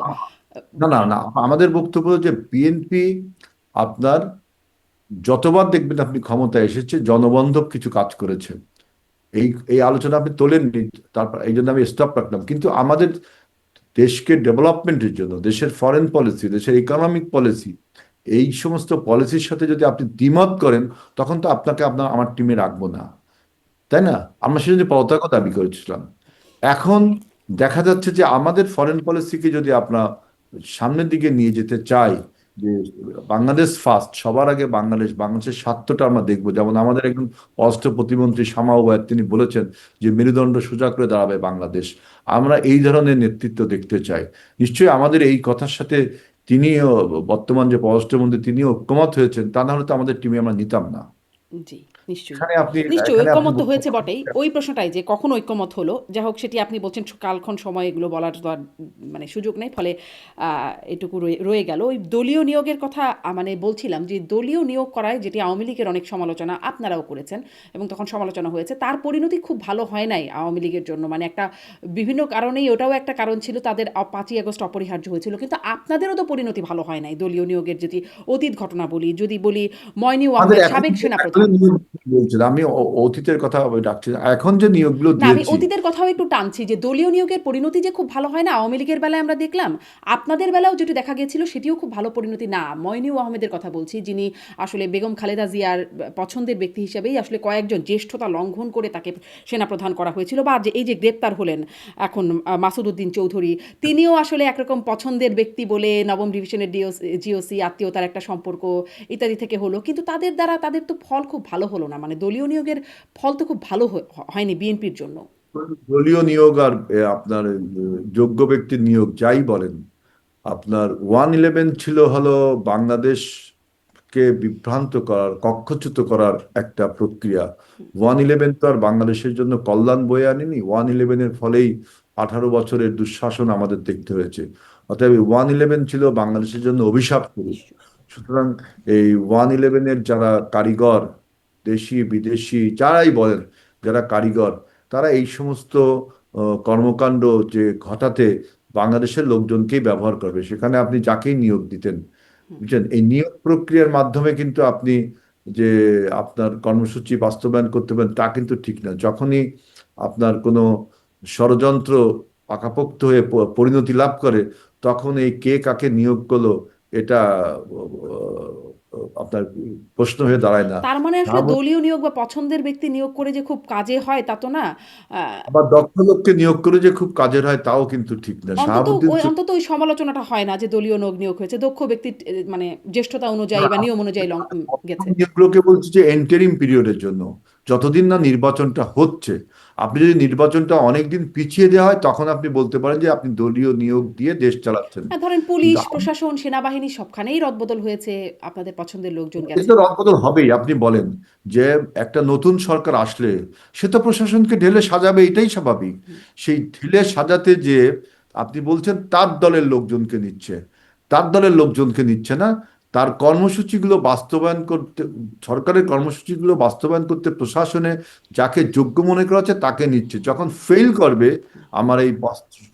না না না আমাদের বক্তব্য যে বিএনপি আপনার যতবার দেখবেন আপনি ক্ষমতায় এসেছে জনবান্ধব কিছু কাজ করেছে। এই এই আলোচনা আপনি তোলেননি, তারপর এই জন্য আমি স্টপ রাখলাম। কিন্তু আমাদের দেশকে ডেভেলপমেন্টের জন্য, দেশের ফরেন পলিসি, দেশের ইকোনমিক পলিসি, এই সমস্ত পলিসির সাথে যদি আপনি দ্বিমত করেন, তখন তো আপনাকে আমার টিমে রাখবো না, তাই না? আমরা সেজন্য পতাকা দাবি করেছিলাম। এখন দেখা যাচ্ছে যে আমাদের ফরেন পলিসিকে যদি আপনার সামনের দিকে নিয়ে যেতে চাই, যে বাংলাদেশ ফার্স্ট, সবার আগে বাংলাদেশের স্বার্থটা আমরা দেখবো। যেমন আমাদের একজন পররাষ্ট্র প্রতিমন্ত্রী শামা ওবায়দ তিনি বলেছেন যে মেরুদণ্ড সোজা করে দাঁড়াবে বাংলাদেশ। আমরা এই ধরনের নেতৃত্ব দেখতে চাই। নিশ্চয়ই আমাদের এই কথার সাথে তিনিও, বর্তমান যে পররাষ্ট্রমন্ত্রী, তিনিও ঐক্যমত হয়েছেন, তা না হলে তো আমাদের টিমে আমরা নিতাম না।
জি, নিশ্চয়ই।
এখানে আপনি
নিশ্চয়ই
এখানে আপনি
ঐকমত্য
বলতে
হয়েছে
পারেন
বটেই। ওই প্রশ্নটাই যে কখন ঐকমত হলো? যাই হোক, সেটি আপনি বলছেন কালক্ষণ সময় এগুলো বলার তো আর মানে সুযোগ নেই। ফলে এটুকু রয়ে গেল। ওই দলীয় নিয়োগের কথা মানে বলছিলাম যে দলীয় নিয়োগ করায় যেটি আওয়ামী লীগের অনেক সমালোচনা আপনারাও করেছেন এবং তখন সমালোচনা হয়েছে। তার পরিণতি খুব ভালো হয় নাই আওয়ামী লীগের জন্য। মানে একটা বিভিন্ন কারণেই ওটাও একটা কারণ ছিল, তাদের ৫ই আগস্ট অপরিহার্য হয়েছিল। কিন্তু আপনাদেরও তো পরিণতি ভালো হয় নাই দলীয় নিয়োগের, যদি অতীত ঘটনা বলি, যদি বলি ময়নিউ
আমাদের
আহমেদ
এখন
সাবেক
এখন
সেনাপ্রধান।
নিয়োগ বলছেন, আমি অতীতের কথা ডাকছি না। এখন যে নিয়োগগুলো
না, আমি
দিয়েছি,
অতীতের কথাও একটু টানছি যে দলীয় নিয়োগের পরিণতি যে খুব ভালো হয় না আওয়ামী লীগের বেলায় আমরা দেখলাম, আপনাদের বেলাও যেটি দেখা গিয়েছিল সেটিও খুব ভালো পরিণতি না। ময়নিউ আহমেদের কথা বলছি, যিনি আসলে বেগম খালেদা জিয়ার পছন্দের ব্যক্তি হিসেবেই আসলে কয়েকজন জ্যেষ্ঠতা লঙ্ঘন করে তাকে সেনাপ্রধান করা হয়েছিল, বা যে এই যে গ্রেপ্তার হলেন এখন মাসুদ উদ্দিন চৌধুরী, তিনিও আসলে একরকম পছন্দের ব্যক্তি বলে নবম ডিভিশনের জিওসি আত্মীয়তার একটা সম্পর্ক ইত্যাদি থেকে হলো, কিন্তু তাদের দ্বারা তাদের তো ফল খুব ভালো হলো না। মানে দলীয় নিয়োগের ফল তো খুব ভালো হয়নি বিএনপির জন্য।
দলীয় নিয়োগ আর আপনার যোগ্য ব্যক্তির নিয়োগ যাই বলেন, আপনার 111 ছিল হলো বাংলাদেশকে বিভ্রান্ত করার, কক্ষচ্যুত করার একটা প্রক্রিয়া। 111 তো আর বাংলাদেশের জন্য কল্যাণ বয়ে আনেনি। 111-এর ফলেই 18 বছরের দুঃশাসন আমাদের দেখতে হয়েছে। অতএব 111 ছিল বাংলাদেশের জন্য অভিশাপ স্বরূপ। সুতরাং এই 111-এর যারা কারিগর, দেশি বিদেশি যারাই বলেন, যারা কারিগর, তারা এই সমস্ত কর্মকাণ্ড যে ঘটাতে বাংলাদেশের লোকজনকেই ব্যবহার করবে। সেখানে আপনি যাকেই নিয়োগ দিতেন, বুঝছেন, এই নিয়োগ প্রক্রিয়ার মাধ্যমে কিন্তু আপনি যে আপনার কর্মসূচি বাস্তবায়ন করতে পারেন তা কিন্তু ঠিক না। যখনই আপনার কোনো ষড়যন্ত্র পাকাপোক্ত হয়ে পরিণতি লাভ করে, তখন এই কে কাকে নিয়োগ করলো এটা আপনার প্রশ্ন হয়ে দাঁড়ায় না।
তার মানে আসলে
শাহাবুদ্দিন
দলীয় নিয়োগ বা পছন্দের ব্যক্তি নিয়োগ করে যে খুব কাজে হয় তা তো না।
আবার দক্ষ লোককে নিয়োগ করে যে খুব কাজের হয় তাও কিন্তু ঠিক না। শাহাবুদ্দিন
অন্তত ওই সমালোচনাটা হয় না যে দলীয় নিয়োগ হয়েছে, দক্ষ ব্যক্তির মানে জ্যেষ্ঠতা অনুযায়ী বা নিয়ম অনুযায়ী গেছে।
নিয়োগগুলোকে বলছি যে এন্টারিম পিরিয়ডের জন্য, যতদিন না নির্বাচনটা হচ্ছে। আপনি যদি নির্বাচনটা অনেকদিন পিছিয়ে দেওয়া হয়, তখন আপনি বলতে পারেন যে আপনি দলীয় নিয়োগ দিয়ে দেশ চালাচ্ছেন।
ধরেন
কিন্তু
পুলিশ প্রশাসন সেনাবাহিনী সবখানেই রদবদল হয়েছে, আপনাদের পছন্দের লোকজন
এটা
গেছে।
তো রদবদল হবেই। আপনি বলেন যে একটা নতুন সরকার আসলে সে তো প্রশাসনকে ঢেলে সাজাবে, এটাই স্বাভাবিক। সেই ঢেলে সাজাতে যে আপনি বলছেন তার দলের লোকজনকে নিচ্ছে, তার দলের লোকজনকে নিচ্ছে না। তার কর্মসূচিগুলো বাস্তবায়ন করতে, সরকারের কর্মসূচিগুলো বাস্তবায়ন করতে প্রশাসনে যাকে যোগ্য মনে করা হচ্ছে তাকে নিচ্ছে। যখন ফেল করবে আমার এই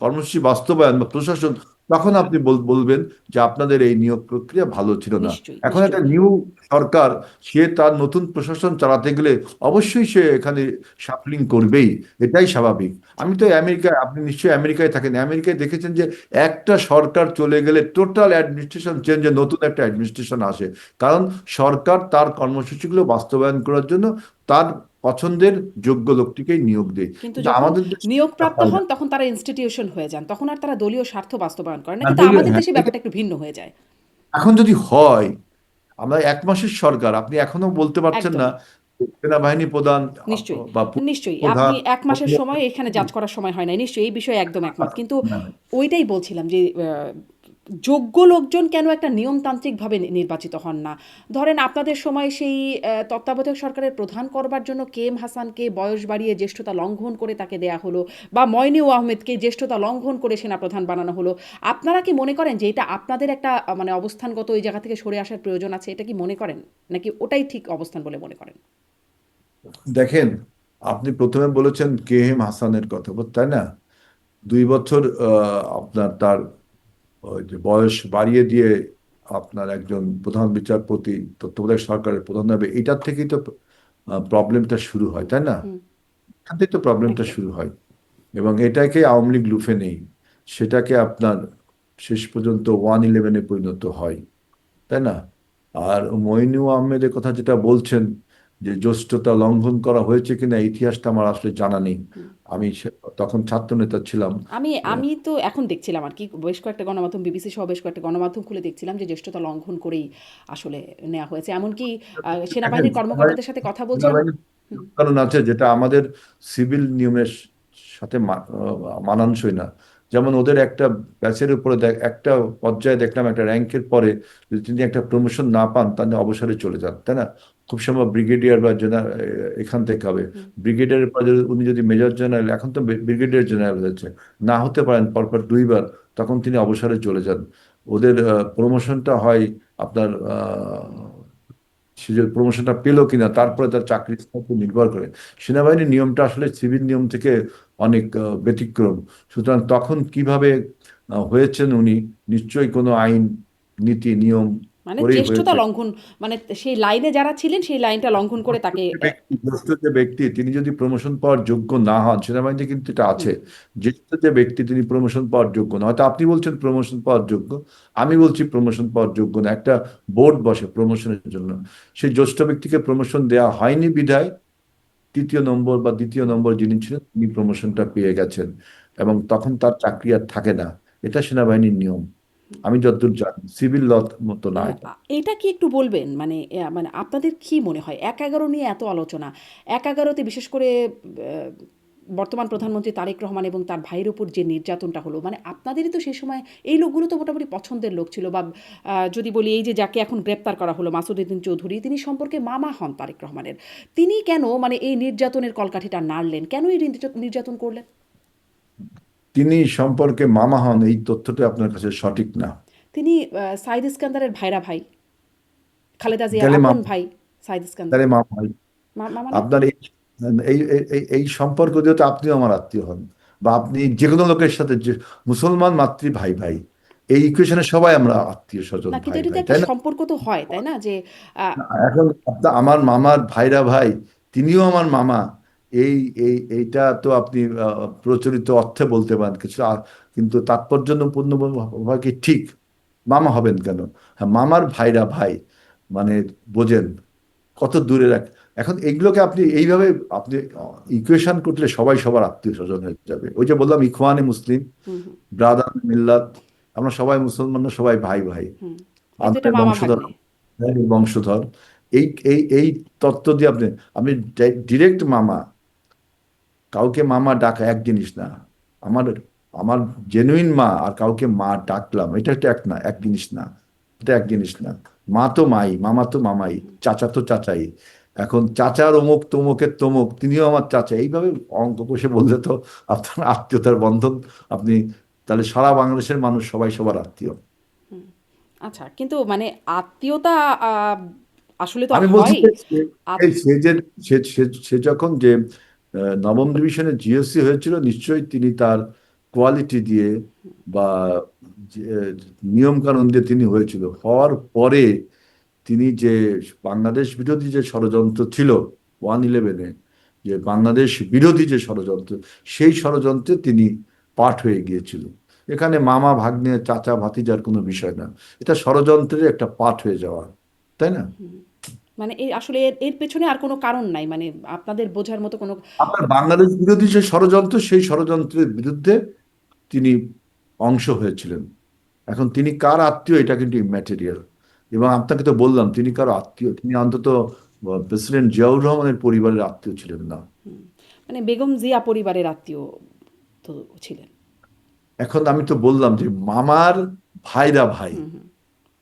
কর্মসূচি বাস্তবায়ন বা প্রশাসন, তখন আপনি বলবেন যে আপনাদের এই নিয়োগ প্রক্রিয়া ভালো ছিল না।
নিশ্চয়ই,
এখন একটা
নিশ্চয়ই।
নিউ সরকার, সে তার নতুন প্রশাসন চালাতে গেলে অবশ্যই সে এখানে শাফলিং করবেই, এটাই স্বাভাবিক।
জি।
আমি তো আমেরিকায়, আপনি নিশ্চয়ই আমেরিকায় থাকেন, আমেরিকায় দেখেছেন যে একটা সরকার চলে গেলে টোটাল অ্যাডমিনিস্ট্রেশন চেঞ্জে নতুন একটা অ্যাডমিনিস্ট্রেশন আসে। কারণ সরকার তার কর্মসূচিগুলো বাস্তবায়ন করার জন্য তার পছন্দের যোগ্য লোকটিকেই নিয়োগ দেয়।
কিন্তু
কিন্তু
যখন
আমাদের দেশে তা
নিয়োগপ্রাপ্ত
হয় না।
হন তখন তারা ইনস্টিটিউশন হয়ে যান, তখন আর তারা দলীয় স্বার্থ বাস্তবায়ন করেন না,
হ্যাঁ,
কিন্তু
দলীয়,
আমাদের
হ্যাঁ,
দেশে ব্যাপারটা একটু ভিন্ন হয়ে যায়।
এখন যদি হয়, আমরা 1 মাসের সরকার, আপনি এখনো বলতে পারছেন না
একদমই।
সেনাবাহিনী প্রধান
নিশ্চয়ই,
বা পুলিশ
নিশ্চয়ই।
প্রধান।
আপনি ১ মাসের সময় এখানে জাজ করার সময় হয় নাই। নিশ্চয়ই এই বিষয়ে একদম একমত। কিন্তু ওইটাই বলছিলাম যে যোগ্য লোকজন কেন একটা নিয়মতান্ত্রিকভাবে নির্বাচিত হন না? ধরেন আপনাদের সময় সেই তত্ত্বাবধায়ক সরকারের প্রধান করবার জন্য কেএম হাসানকে বয়স বাড়িয়ে জ্যেষ্ঠতা লঙ্ঘন করে তাকে দেয়া হলো, বা মইনুল আহমেদকে জ্যেষ্ঠতা লঙ্ঘন করে সেনাপ্রধান বানানো হলো। আপনারা কি মনে করেন যে এটা আপনাদের একটা মানে অবস্থানগত ওই জায়গা থেকে সরে আসার প্রয়োজন আছে? এটা কি মনে করেন? নাকি ওটাই ঠিক অবস্থান বলে মনে করেন?
দেখেন, আপনি প্রথমে বলেছেন কেএম হাসানের কথা, তাই না? 2 বছর আপনার তার ওই যে বয়স বাড়িয়ে দিয়ে আপনার একজন প্রধান বিচারপতি তত্ত্বাবধায়ক সরকারের প্রধান হবে, এটার থেকেই তো প্রবলেমটা শুরু হয়, তাই না?
হুম,
এখান থেকে তো প্রবলেমটা
একদম।
শুরু হয়। এবং এটাকে আওয়ামী লীগ লুফে নেই, সেটাকে আপনার শেষ পর্যন্ত 1-11-এ পরিণত হয়, তাই না? আর মইনু আহমেদের কথা যেটা বলছেন, যে জ্যেষ্ঠতা লঙ্ঘন করা হয়েছে কিনা ইতিহাসটা আমার আসলে জানা নেই।
হুম।
আমি তখন ছাত্র নেতা ছিলাম।
আমি আমি তো এখন দেখছিলাম আর কি, বেশ কয়েকটা গণমাধ্যম, বিবিসি সহ বেশ কয়েকটা গণমাধ্যম খুলে দেখছিলাম যে জ্যেষ্ঠতা লঙ্ঘন করেই আসলে নেওয়া হয়েছে। এমনকি
দেখেন,
সেনাবাহিনীর কর্মকর্তাদের সাথে কথা বলছিলাম।
সেনাবাহিনীর
হুম,
কারণ আছে যেটা আমাদের সিভিল নিয়মের সাথে মানানসই না। যেমন ওদের একটা ব্যাচের উপরে একটা পর্যায়ে দেখলাম, একটা র্যাঙ্কের পরে যদি তিনি একটা প্রমোশন না পান তাহলে অবসরে চলে যান, তাই না? খুব সম্ভব ব্রিগেডিয়ার বা এখান থেকে হবে।
হুম।
ব্রিগেডিয়ারের পর উনি যদি মেজর জেনারেল, এখন তো ব্রিগেডিয়ার জেনারেল হয়েছে, না হতে পারেন পরপর 2 বার, তখন তিনি অবসরে চলে যান। ওদের প্রমোশনটা হয় আপনার সে যে প্রমোশনটা পেলো কিনা, তারপরে তার চাকরির উপর নির্ভর করে। সেনাবাহিনীর নিয়মটা আসলে সিভিল নিয়ম থেকে অনেক ব্যতিক্রম। সুতরাং তখন কিভাবে হয়েছেন উনি, নিশ্চয়ই কোনো আইন, নীতি, নিয়ম
মানে
করেই
জ্যেষ্ঠতা
হয়েছে।
লঙ্ঘন, মানে সেই লাইনে যারা ছিলেন সেই লাইনটা লঙ্ঘন করে তাকে
জ্যেষ্ঠ যে ব্যক্তি তিনি যদি প্রমোশন পাওয়ার যোগ্য না হন, সেনাবাহিনীতে কিন্তু এটা
হুম,
আছে, জ্যেষ্ঠ যে ব্যক্তি তিনি প্রমোশন পাওয়ার যোগ্য না, হয়তো আপনি বলছেন প্রমোশন পাওয়ার যোগ্য, আমি বলছি প্রমোশন পাওয়ার যোগ্য না। একটা বোর্ড বসে প্রমোশনের জন্য, সেই জ্যেষ্ঠ ব্যক্তিকে প্রমোশন দেওয়া হয়নি বিধায় 3য় নম্বর বা 2য় নম্বর যিনি ছিলেন তিনি প্রমোশনটা পেয়ে গেছেন, এবং তখন তার চাকরি আর থাকে না। এটা সেনাবাহিনীর নিয়ম, আমি যতদূর জানি, সিভিল ল মতো না এটা।
এটা কি একটু বলবেন? মানে মানে আপনাদের কি মনে হয় ১/১১ নিয়ে এত আলোচনা। ১/১১-তে বিশেষ করে বর্তমান প্রধানমন্ত্রী তারেক রহমান এবং তার ভাইয়ের উপর যে নির্যাতনটা হলো, মানে আপনাদেরই তো সেই সময় এই লোকগুলো তো মোটামুটি পছন্দের লোক ছিল, বা যদি বলি এই যে যাকে এখন গ্রেপ্তার করা হলো মাসুদ উদ্দিন চৌধুরী, তিনি সম্পর্কে মামা হন তারেক রহমানের। তিনি কেন মানে এই নির্যাতনের কলকাঠিটা নাড়লেন? কেন এই নির্যাতন করলেন?
তিনি সম্পর্কে মামা হন, এই তথ্যটা আপনার কাছে সঠিক না।
তিনি সাইদ ইস্কান্দারের ভাইরা ভাই, খালেদা জিয়ার
তাহলে
আপন
মামা,
ভাই সাইদ ইস্কান্দার।
তাহলে মামা হয়।
মানে
আপনার এই এই এই এই সম্পর্ক দিয়ে তো আপনিও আমার আত্মীয় হন, বা আপনি যে কোনো লোকের সাথে, যে মুসলমান মাতৃ ভাই ভাই, এই ইকুয়েশনে সবাই আমরা আত্মীয় স্বজন,
না, কিন্তু
ভাই
এটাতে
ভাই,
একটা
তাই না?
সম্পর্ক তো হয়, তাই না? যে আহ,
এখন আমার মামার ভাইরা ভাই, তিনিও আমার মামা, এই এইটা তো আপনি প্রচলিত অর্থে বলতে পারেন কিছু, কিন্তু তাৎপর্যপূর্ণ ভাবে কি ঠিক মামা হবেন কেন? হ্যাঁ, মামার ভাইরা ভাই, মানে বোঝেন কত দূরে রাখ। এখন এইগুলোকে আপনি এইভাবে আপনি ইকুয়েশন করলে সবাই সবার আত্মীয় স্বজন হয়ে যাবে। ওই যে বললাম ইখওয়ানে মুসলিম,
হুম, হুম,
ব্রাদার মিল্লাত, আমরা সবাই মুসলমান না, সবাই ভাই ভাই,
হুম। এই তো এটা
আমাদের
মামা
বংশধর,
ভাগ্নে।
বংশধর। এই এই এই তত্ত্ব দিয়ে আপনি, আপনি ডিরেক্ট মামা, কাউকে মামা ডাকা এক জিনিস না। আমার আমার জেনুইন মা আর কাউকে মা ডাকলাম, এটা একটা এক না, এক জিনিস না, এটা এক জিনিস না। মা তো মাই, মামা তো মামাই, চাচা তো চাচাই। এখন চাচার অমুক তমুকের তমুক, তিনিও আমার চাচা, এইভাবে অঙ্ক কষে বললে তো আপনার আত্মীয়তার বন্ধন আপনি, তাহলে সারা বাংলাদেশের মানুষ সবাই সবার আত্মীয়।
আচ্ছা, কিন্তু মানে আত্মীয়তা আসলে তো
আমি বলছি
হয়।
যে
আত-
সে যে সে যখন যে নবম ডিভিশনে জিওসি হয়েছিল, নিশ্চয়ই তিনি তার কোয়ালিটি দিয়ে বা যে নিয়ম কানুন দিয়ে তিনি হয়েছিল, হওয়ার পরে তিনি যে বাংলাদেশ বিরোধী যে ষড়যন্ত্র ছিল 1/11-এ, যে বাংলাদেশ বিরোধী যে ষড়যন্ত্র, সেই ষড়যন্ত্রে তিনি পাঠ হয়ে গিয়েছিল। এখানে মামা ভাগ্নে চাচা ভাতিজার কোনো বিষয় না, এটা ষড়যন্ত্রের একটা পাঠ হয়ে যাওয়া, তাই না?
মানে এই আসলে এর এর পেছনে আর কোনো কারণ নাই, মানে আপনাদের বোঝার মতো কোনো।
আপনার বাংলাদেশ বিরোধী যে ষড়যন্ত্র, সেই ষড়যন্ত্রের বিরুদ্ধে তিনি অংশ হয়েছিলেন। এখন তিনি কার আত্মীয় এটা কিন্তু ইম্যাটেরিয়াল। এবং আপনাকে তো বললাম তিনি কারো আত্মীয়, তিনি অন্তত প্রেসিডেন্ট জিয়াউর রহমানের পরিবারের আত্মীয় ছিলেন না।
মানে বেগম জিয়া পরিবারের আত্মীয় তো ছিলেন।
এখন আমি তো বললাম যে মামার ভাইরা ভাই,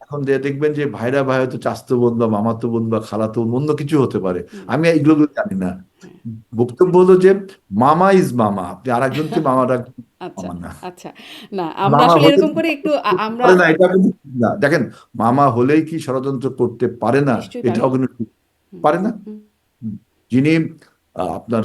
এখন দেখবেন যে ভাইরা ভাই হয়তো চাচাতো বোন বা মামাতো বোন বা খালাতো বোন, অন্য কিছু হতে পারে, আমি এগুলো জানি না। বক্তব্য হলো যে মামা ইজ মামা, আপনি আরেকজনকে মামা ডাকবেন,
আচ্ছা,
মামা না।
আচ্ছা। না, আমরা
মামা
আসলে
হলে
এরকম
কি
করে একটু
ষড়যন্ত্র করতে
আমরা
পারে না, এটা কিন্তু ঠিক না। দেখেন, মামা হলেই কি ষড়যন্ত্র করতে পারে না,
নিশ্চয়ই পারে।
এটাও কিন্তু ঠিক। পারে না।
হুম,
যিনি আপনার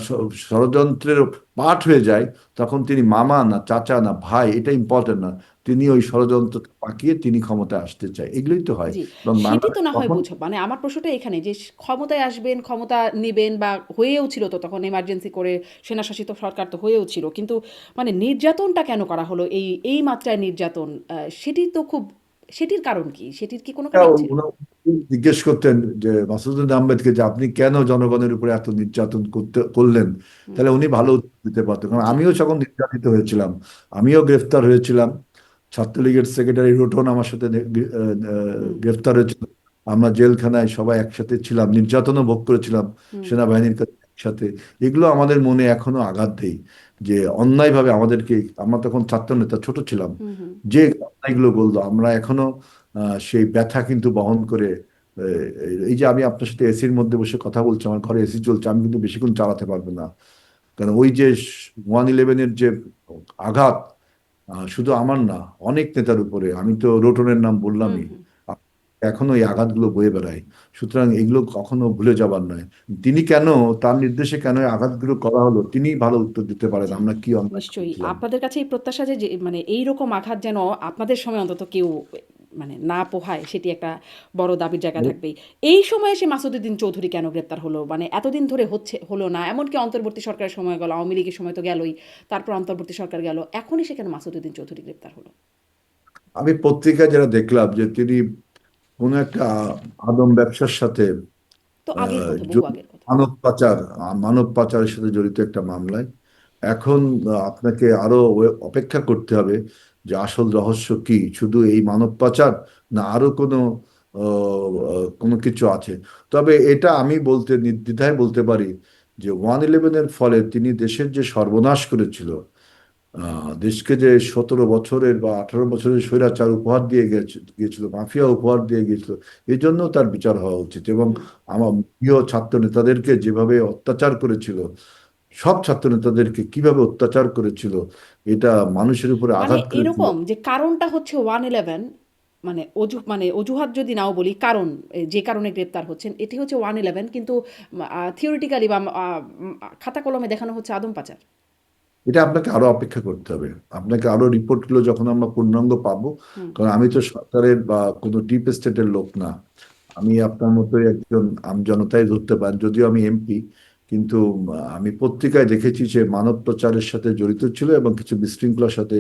ষড়যন্ত্রের পাঠ হয়ে যায়, তখন তিনি মামা না চাচা না ভাই, এটা ইম্পর্টেন্ট না, তিনি ওই ষড়যন্ত্র পাকিয়ে তিনি ক্ষমতায় আসতে চায়, এগুলোই তো হয়।
জি।
এবং
সেটি তো
বাংলাদেশ
না হয়
তখন
বুঝো। মানে আমার প্রশ্নটা এখানে যে ক্ষমতায় আসবেন, ক্ষমতা নিবেন বা হয়েও ছিল তো তখন এমার্জেন্সি করে সেনাশাসিত সরকার তো হয়েও ছিল। কিন্তু মানে নির্যাতনটা কেন করা হলো? এই মাত্রায় নির্যাতন সেটি তো খুব সেটির কারণ কি? সেটির কি কোনো কারণ ছিল?
ওনারা জিজ্ঞেস করতেন যে মাসুদুল আহমেদকে যে আপনি কেন জনগণের উপরে এত নির্যাতন করলেন,
হুম,
তাহলে উনি ভালো উত্তর দিতে পারতেন। কারণ
জি।
আমিও যখন নির্যাতিত হয়েছিলাম, আমিও গ্রেফতার হয়েছিলাম, ছাত্রলীগের সেক্রেটারি রোটন আমার সাথে
হুম,
গ্রেফতার হয়েছিল, আমরা জেলখানায় সবাই একসাথে ছিলাম, নির্যাতনও ভোগ করেছিলাম
হুম,
সেনাবাহিনীর কাছে একসাথে। এগুলো আমাদের মনে এখনো আঘাত দেয় যে অন্যায়ভাবে আমাদেরকে, আমরা তখন ছাত্র নেতা, ছোট ছিলাম,
হুম, হুম।
যে অন্যায়গুলো বললো আমরা এখনো সেই ব্যথা কিন্তু বহন করে। এই যে আমি আপনার সাথে এসির মধ্যে বসে কথা বলছি, আমার ঘরে এসি চলছে, আমি কিন্তু বেশিক্ষণ চালাতে পারবো না। কারণ ওই যে 1/11-এর যে আঘাত, শুধু আমার না, অনেক নেতার উপরে, আমি তো রোটনের নাম
হুম,
বললামই,
হুম।
এখনো এই আঘাতগুলো বয়ে বেড়ায়। সুতরাং এগুলো কখনো ভুলে যাবার নয়। তিনি কেন, তার নির্দেশে কেন এই আঘাতগুলো করা হলো, তিনি ভালো উত্তর দিতে পারেন,
জি,
আমরা কি অন্যায়
নিশ্চয়ই।
করেছিলাম।
আপনাদের কাছে এই প্রত্যাশা যে মানে এইরকম আঘাত যেন আপনাদের সময় অন্তত কেউ মানে না পোহায়, সেটি একটা বড় দাবির জায়গা থাকবেই। এই সময়ে এসে মাসুদউদ্দিন চৌধুরী কেন গ্রেপ্তার হলো? মানে এতদিন ধরে হলো না। এমনকি অন্তর্বর্তী সরকারের সময় গেল, আওয়ামী লীগের সময় তো গেলই। তারপর অন্তর্বর্তী সরকার গেল। এখন এসে কেন মাসুদউদ্দিন চৌধুরী গ্রেপ্তার হলো?
আমি পত্রিকায় যেটা দেখলাম যে তিনি কোনো একটা আদম ব্যবসার সাথে
তো আগের কথা, বহু
জড়িত,
আগের কথা।
মানব পাচার, মানব পাচারের সাথে জড়িত একটা মামলায়। এখন আপনাকে আরো অপেক্ষা করতে হবে যে আসল রহস্য কি, শুধু এই মানব পাচার না আরো কোনো কোনো কিছু আছে। তবে এটা আমি বলতে নির্দ্বিধায় বলতে পারি যে 1/11-এর ফলে তিনি দেশের যে সর্বনাশ করেছিল, দেশকে যে 17 বছরের বা 18 বছরের স্বৈরাচার উপহার দিয়ে গিয়েছিল, মাফিয়া উপহার দিয়ে গিয়েছিল, এই জন্য তার বিচার হওয়া উচিত। এবং
হুম।
আমার প্রিয় ছাত্র নেতাদেরকে যেভাবে অত্যাচার করেছিল, সব ছাত্র নেতাদেরকে কিভাবে অত্যাচার করেছিল, এটা মানুষের উপরে
মানে
আঘাত করেছিল।
এরকম যে কারণটা হচ্ছে 111, মানে মানে অজুহাত যদি নাও বলি, কারণ যে কারণে গ্রেপ্তার হচ্ছেন এটি হচ্ছে 111, কিন্তু থিওরিটিক্যালি বা খাতা কলমে দেখানো হচ্ছে আদম পাচার।
এটা আপনাকে আরো অপেক্ষা করতে হবে, আপনাকে আরো রিপোর্টগুলো যখন আমরা পূর্ণাঙ্গ পাবো।
হুম,
কারণ আমি তো সরকারের বা কোনো ডিপ স্টেটের লোক না, আমি আপনার মতোই একজন আমজনতাই ধরতে পারেন, যদিও আমি এমপি। কিন্তু আমি পত্রিকায় দেখেছি যে মানব পাচারের সাথে জড়িত ছিল এবং কিছু বিশৃঙ্খলার সাথে,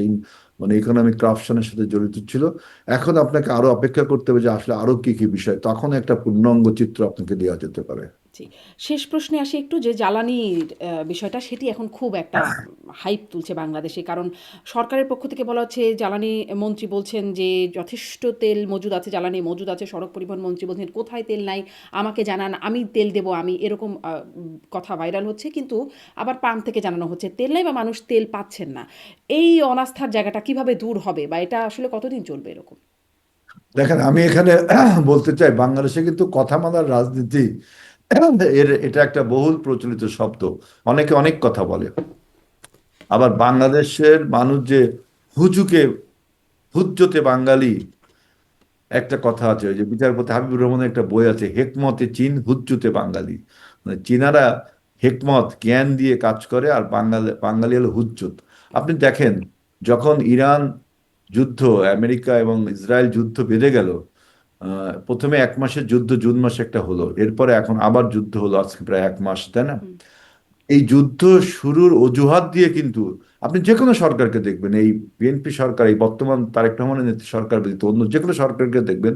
মানে ইকোনমিক করাপশনের সাথে জড়িত ছিল। এখন আপনাকে আরো অপেক্ষা করতে হবে যে আসলে আরো কি কি বিষয়, তখন একটা পূর্ণাঙ্গ চিত্র আপনাকে দেওয়া যেতে পারে।
জি। শেষ প্রশ্নে আসি একটু, যে জ্বালানির বিষয়টা সেটি এখন খুব একটা হাইপ তুলছে বাংলাদেশে। কারণ সরকারের পক্ষ থেকে বলা হচ্ছে, জ্বালানি মন্ত্রী বলছেন যে যথেষ্ট তেল মজুদ আছে, জ্বালানি মজুদ আছে। সড়ক পরিবহন মন্ত্রী বলছেন কোথায় তেল নাই আমাকে জানান, আমি তেল দেবো আমি, এরকম কথা ভাইরাল হচ্ছে। কিন্তু আবার পাম্প থেকে জানানো হচ্ছে তেল নাই বা মানুষ তেল পাচ্ছেন না। এই অনাস্থার জায়গাটা কিভাবে দূর হবে বা এটা আসলে কতদিন চলবে এরকম?
দেখেন, আমি এখানে বলতে চাই, বাংলাদেশে কিন্তু কথা মানার রাজনীতি, এটা একটা বহুল প্রচলিত শব্দ, অনেকে অনেক কথা বলে। আবার বাংলাদেশের মানুষ যে হুজুকে, হুজ্জতে বাঙালি, একটা কথা আছে, ওই যে বিচারপতি হাবিবুর রহমানের একটা বই আছে, হেকমতে চীন হুজ্জুতে বাঙালি। মানে চীনারা হেকমত জ্ঞান দিয়ে কাজ করে, আর বাঙালি হলো হুজ্জত। আপনি দেখেন যখন ইরান যুদ্ধ, আমেরিকা এবং ইসরায়েল যুদ্ধ বেঁধে গেল, প্রথমে 1 মাসের যুদ্ধ জুন মাসে একটা হলো, এরপরে এখন আবার যুদ্ধ হলো আজকে প্রায় 1 মাস, তাই না?
হুম,
এই যুদ্ধ শুরুর অজুহাত দিয়ে কিন্তু আপনি যে কোনো সরকারকে দেখবেন, এই বিএনপি সরকার, এই বর্তমান তারেক রহমানের নেতৃত্বে সরকার ব্যতীত অন্য যে কোনো সরকারকে দেখবেন,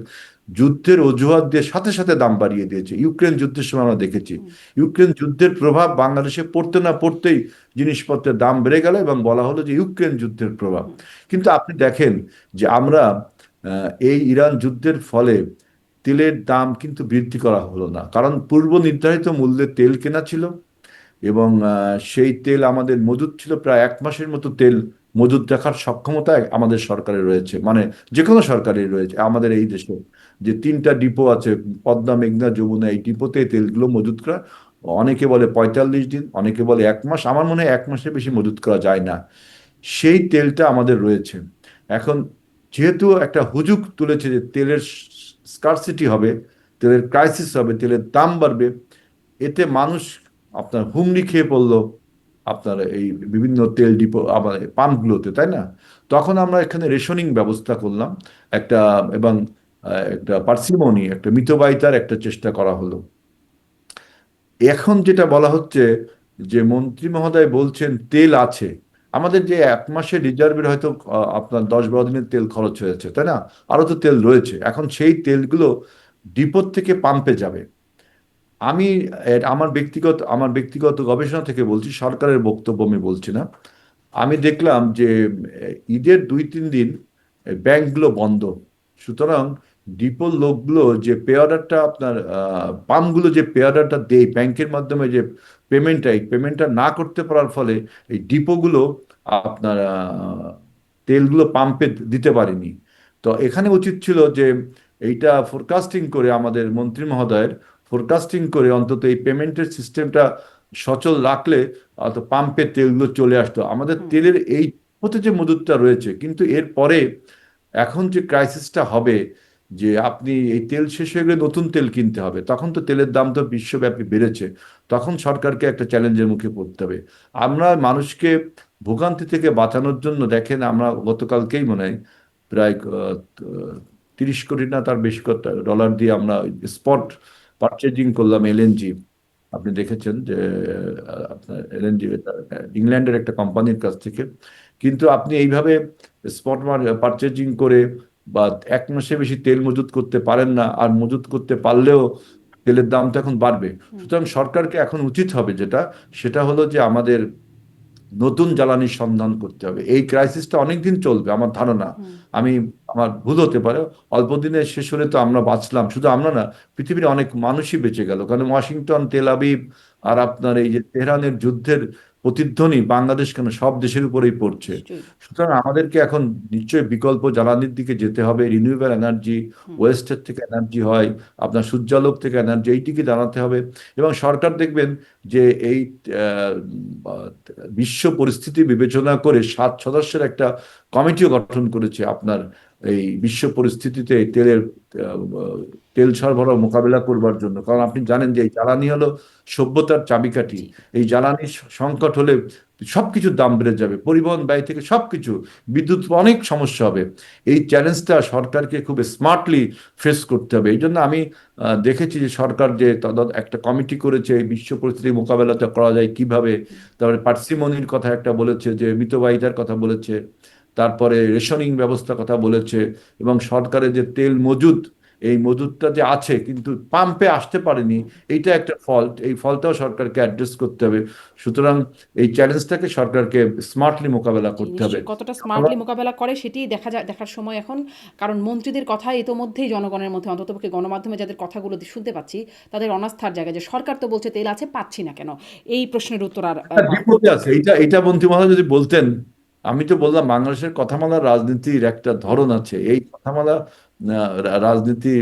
যুদ্ধের অজুহাত দিয়ে সাথে সাথে দাম বাড়িয়ে দিয়েছে। ইউক্রেন যুদ্ধের সময় আমরা দেখেছি,
হুম,
ইউক্রেন যুদ্ধের প্রভাব বাংলাদেশে পড়তে না পড়তেই জিনিসপত্রের দাম বেড়ে গেল এবং বলা হলো যে ইউক্রেন যুদ্ধের প্রভাব।
হুম,
কিন্তু আপনি দেখেন যে আমরা এই ইরান যুদ্ধের ফলে তেলের দাম কিন্তু বৃদ্ধি করা হলো না, কারণ পূর্ব নির্ধারিত মূল্যে তেল কেনা ছিল এবং সেই তেল আমাদের মজুদ ছিল, প্রায় 1 মাসের মতো তেল মজুদ রাখার সক্ষমতা আমাদের সরকারের রয়েছে, মানে যে কোনো সরকারের রয়েছে আমাদের এই দেশে। যে 3টা ডিপো আছে, পদ্মা, মেঘনা, যমুনা, এই ডিপোতে তেলগুলো মজুদ করা, অনেকে বলে 45 দিন, অনেকে বলে 1 মাস, আমার মনে হয় 1 মাসের বেশি মজুদ করা যায় না। সেই তেলটা আমাদের রয়েছে। এখন যেহেতু একটা হুজুগ তুলেছে যে তেলের স্কারসিটি হবে, তেলের ক্রাইসিস হবে, তেলের দাম বাড়বে, এতে মানুষ আপনার হুমড়ি খেয়ে পড়লো আপনার এই বিভিন্ন তেল ডিপো আবার পাম্পগুলোতে, তাই না? তখন আমরা এখানে রেশনিং ব্যবস্থা করলাম একটা, এবং একটা পার্সিমনি, একটা মিতব্যয়িতার একটা চেষ্টা করা হলো। এখন যেটা বলা হচ্ছে যে মন্ত্রী মহোদয় বলছেন তেল আছে, আমাদের যে 1 মাসের রিজার্ভের হয়তো আপনার 10-12 দিনের তেল খরচ হয়েছে, তাই না? আরো তো তেল রয়েছে, এখন সেই তেলগুলো ডিপোর থেকে পাম্পে যাবে। আমি আমার ব্যক্তিগত গবেষণা থেকে বলছি, সরকারের বক্তব্য আমি বলছি না। আমি দেখলাম যে ঈদের 2-3 দিন ব্যাংকগুলো বন্ধ, সুতরাং ডিপোর লোকগুলো যে পে অর্ডারটা আপনার পাম্পগুলো যে পে অর্ডারটা দেয় ব্যাংকের মাধ্যমে, যে পেমেন্টটা, এই পেমেন্টটা না করতে পারার ফলে এই ডিপোগুলো আপনার তেলগুলো পাম্পে দিতে পারেনি। তো এখানে উচিত ছিল যে এইটা ফোরকাস্টিং করে, আমাদের মন্ত্রী মহোদয়ের ফোরকাস্টিং করে অন্তত এই পেমেন্টের সিস্টেমটা সচল রাখলে পাম্পে তেলগুলো চলে আসতো। আমাদের
হুম,
তেলের এই হতে যে মজুদটা রয়েছে, কিন্তু এর পরে এখন যে ক্রাইসিসটা হবে, যে আপনি এই তেল শেষ হয়ে গেলে নতুন তেল কিনতে হবে, তখন তো তেলের দাম তো বিশ্বব্যাপী বেড়েছে, তখন সরকারকে একটা চ্যালেঞ্জের মুখে পড়তে হবে। আমরা মানুষকে ভোগান্তি থেকে বাঁচানোর জন্য দেখেন, আমরা গতকালকেই মনে হয় প্রায় 30 কোটি না তার বেশি ডলার দিয়ে আমরা স্পট পারচেজিং করলাম এলএনজি। আপনি দেখেছেন যে আপনার এলএনজি ইংল্যান্ডের একটা কোম্পানির কাছ থেকে। কিন্তু আপনি এইভাবে স্পট পারচেজিং করে বা 1 মাসে বেশি তেল মজুত করতে পারেন না, আর মজুত করতে পারলেও তেলের দাম তো এখন বাড়বে।
হুম,
সুতরাং সরকারকে এখন উচিত হবে যেটা, সেটা হলো যে আমাদের নতুন জ্বালানির সন্ধান করতে হবে। এই ক্রাইসিসটা অনেকদিন চলবে আমার ধারণা।
হুম,
আমি, আমার ভুল হতে পারে, অল্প দিনে শেষ হলে তো আমরা বাঁচলাম, শুধু আমরা না, পৃথিবীর অনেক মানুষই বেঁচে গেল, কারণ ওয়াশিংটন, তেল আবিব আর আপনার এই যে তেহরানের যুদ্ধের প্রতিধ্বনি বাংলাদেশ কেন সব দেশের উপরেই পড়ছে।
নিশ্চয়ই।
সুতরাং আমাদেরকে এখন নিশ্চয়ই বিকল্প জ্বালানির দিকে যেতে হবে, রিনিউয়েবল এনার্জি,
হুম,
ওয়েস্টের থেকে এনার্জি হয়, আপনার সূর্যালোক থেকে এনার্জি, এই দিকে জানাতে হবে। এবং সরকার দেখবেন যে এই আহ, বিশ্ব পরিস্থিতি বিবেচনা করে 7 সদস্যের একটা কমিটিও গঠন করেছে আপনার এই বিশ্ব পরিস্থিতিতে এই তেল সরবরাহ মোকাবিলা করবার জন্য। কারণ আপনি জানেন যে এই জ্বালানি হলো সভ্যতার চাবিকাঠি।
জি।
এই জ্বালানি সংকট হলে সবকিছুর দাম বেড়ে যাবে, পরিবহন ব্যয় থেকে সবকিছু, বিদ্যুৎ, অনেক সমস্যা হবে। এই চ্যালেঞ্জটা সরকারকে খুব স্মার্টলি ফেস করতে হবে। এই জন্য আমি দেখেছি যে সরকার যে একটা কমিটি করেছে এই বিশ্ব পরিস্থিতি মোকাবেলাটা করা যায় কিভাবে।
হুম,
তারপরে পার্সিমনির কথা একটা বলেছে, যে মিতব্যয়িতার কথা বলেছে, তারপরে রেশনিং ব্যবস্থার কথা বলেছে, এবং সরকারের যে তেল মজুদ, এই মজুদটা যে আছে কিন্তু পাম্পে আসতে পারেনি,
হুম।
এইটা একটা ফল্ট, এই ফলটাও সরকারকে অ্যাড্রেস করতে হবে। সুতরাং এই চ্যালেঞ্জটাকে সরকারকে স্মার্টলি মোকাবেলা
জি,
করতে হবে।
নিশ্চয়ই কতটা স্মার্টলি মোকাবেলা করে সেটি দেখার সময় এখন। কারণ মন্ত্রীদের কথা ইতোমধ্যেই জনগণের মধ্যে, অন্ততপক্ষে গণমাধ্যমে যাদের কথাগুলো শুনতে পাচ্ছি, তাদের অনাস্থার জায়গা, যে সরকার তো বলছে তেল আছে, পাচ্ছি না কেন? এই প্রশ্নের উত্তর আর
বিপদে আছে, এইটা এইটা মন্ত্রী মহোদয় যদি বলতেন। আমি তো বললাম বাংলাদেশের কথামালা রাজনীতির একটা
হুম,
ধরন আছে, এই কথামালা রাজনীতি,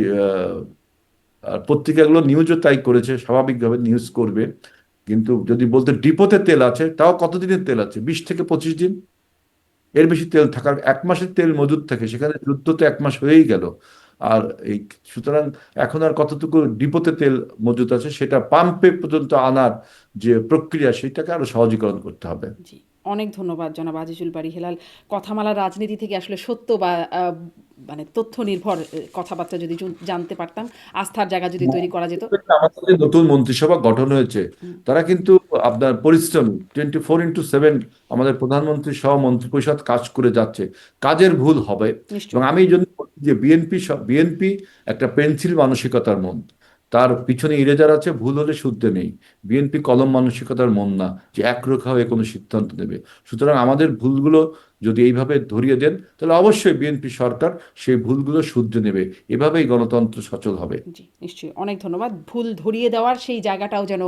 আর পত্রিকাগুলো নিউজও তাই করেছে, স্বাভাবিকভাবে নিউজ করবে। কিন্তু যদি বলতে ডিপোতে তেল আছে, তাও কতদিনের তেল আছে? 20 থেকে 25 দিন, এর বেশি তেল থাকার, 1 মাসের তেল মজুদ থাকে, সেখানে যুদ্ধ তো 1 মাস হয়েই গেল। আর এই, সুতরাং এখন আর কতটুকু ডিপোতে তেল মজুদ আছে সেটা পাম্পে পর্যন্ত আনার যে প্রক্রিয়া, সেটাকে আরো সহজীকরণ করতে হবে।
জি। অনেক ধন্যবাদ জনাব আজিজুল বারী হেলাল। কথামালার রাজনীতি থেকে আসলে সত্য বা মানে তথ্য নির্ভর কথাবার্তা যদি জানতে পারতাম, আস্থার জায়গা যদি তৈরি করা যেত।
আমাদের যে নতুন মন্ত্রিসভা গঠন হয়েছে তারা কিন্তু আপনার পরিশ্রমী, 24/7 আমাদের প্রধানমন্ত্রী সহ মন্ত্রিপরিষদ কাজ করে যাচ্ছে। কাজের ভুল হবে, এবং
নিশ্চয়ই।
আমি এই জন্য বলছি যে বিএনপি একটা পেন্সিল মানসিকতার মন, তার পিছনে ইরেজার আছে, ভুল হলে শুদ্ধে নেই। বিএনপি কলম মানসিকতার মন না যে একরোখা হয়ে কোনো সিদ্ধান্ত নেবে। সুতরাং আমাদের ভুলগুলো যদি এইভাবে ধরিয়ে দেন তাহলে অবশ্যই বিএনপি সরকার সেই ভুলগুলো শুদ্ধে নেবে। এভাবেই গণতন্ত্র সচল হবে।
জি, নিশ্চয়ই। অনেক ধন্যবাদ। ভুল ধরিয়ে দেওয়ার সেই জায়গাটাও যেন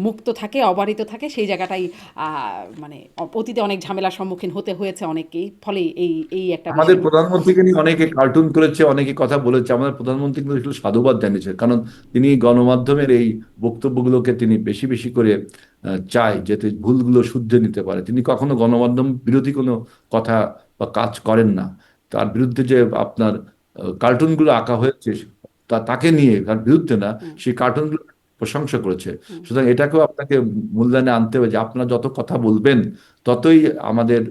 মুক্ত থাকে, অবারিত থাকে, সেই জায়গাটাই মানে অতীতে অনেক ঝামেলার সম্মুখীন হতে হয়েছে অনেকেই, ফলে এই একটা
আমাদের
বিষয়।
প্রধানমন্ত্রীকে নিয়ে অনেকে কার্টুন করেছে, অনেকে কথা বলেছে। আমাদের প্রধানমন্ত্রী কিন্তু আসলে সাধুবাদ জানিয়েছে, কারণ তিনি গণমাধ্যমের এই বক্তব্যগুলোকে তিনি বেশি বেশি করে চায় যাতে ভুলগুলো শুধরে নিতে পারে। তিনি কখনো গণমাধ্যম বিরোধী কোনো কথা বা কাজ করেন না। তার বিরুদ্ধে যে আপনার কার্টুনগুলো আঁকা হয়েছে তাকে নিয়ে, তার বিরুদ্ধে না,
হুম,
সেই কার্টুনগুলো প্রশংসা করেছে।
হুম।
সুতরাং এটাকেও আপনাকে মূল্যায়নে আনতে হবে যে আপনারা যত কথা বলবেন ততই আমাদের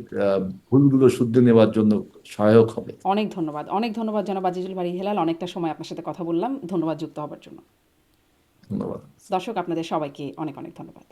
ভুলগুলো শুদ্ধ নেওয়ার জন্য সহায়ক হবে।
অনেক ধন্যবাদ। অনেক ধন্যবাদ জনাব আজিজুল বারী হেলাল। অনেকটা সময় আপনার সাথে কথা বললাম। ধন্যবাদ যুক্ত হবার জন্য।
ধন্যবাদ।
দর্শক, আপনাদের সবাইকে অনেক অনেক ধন্যবাদ।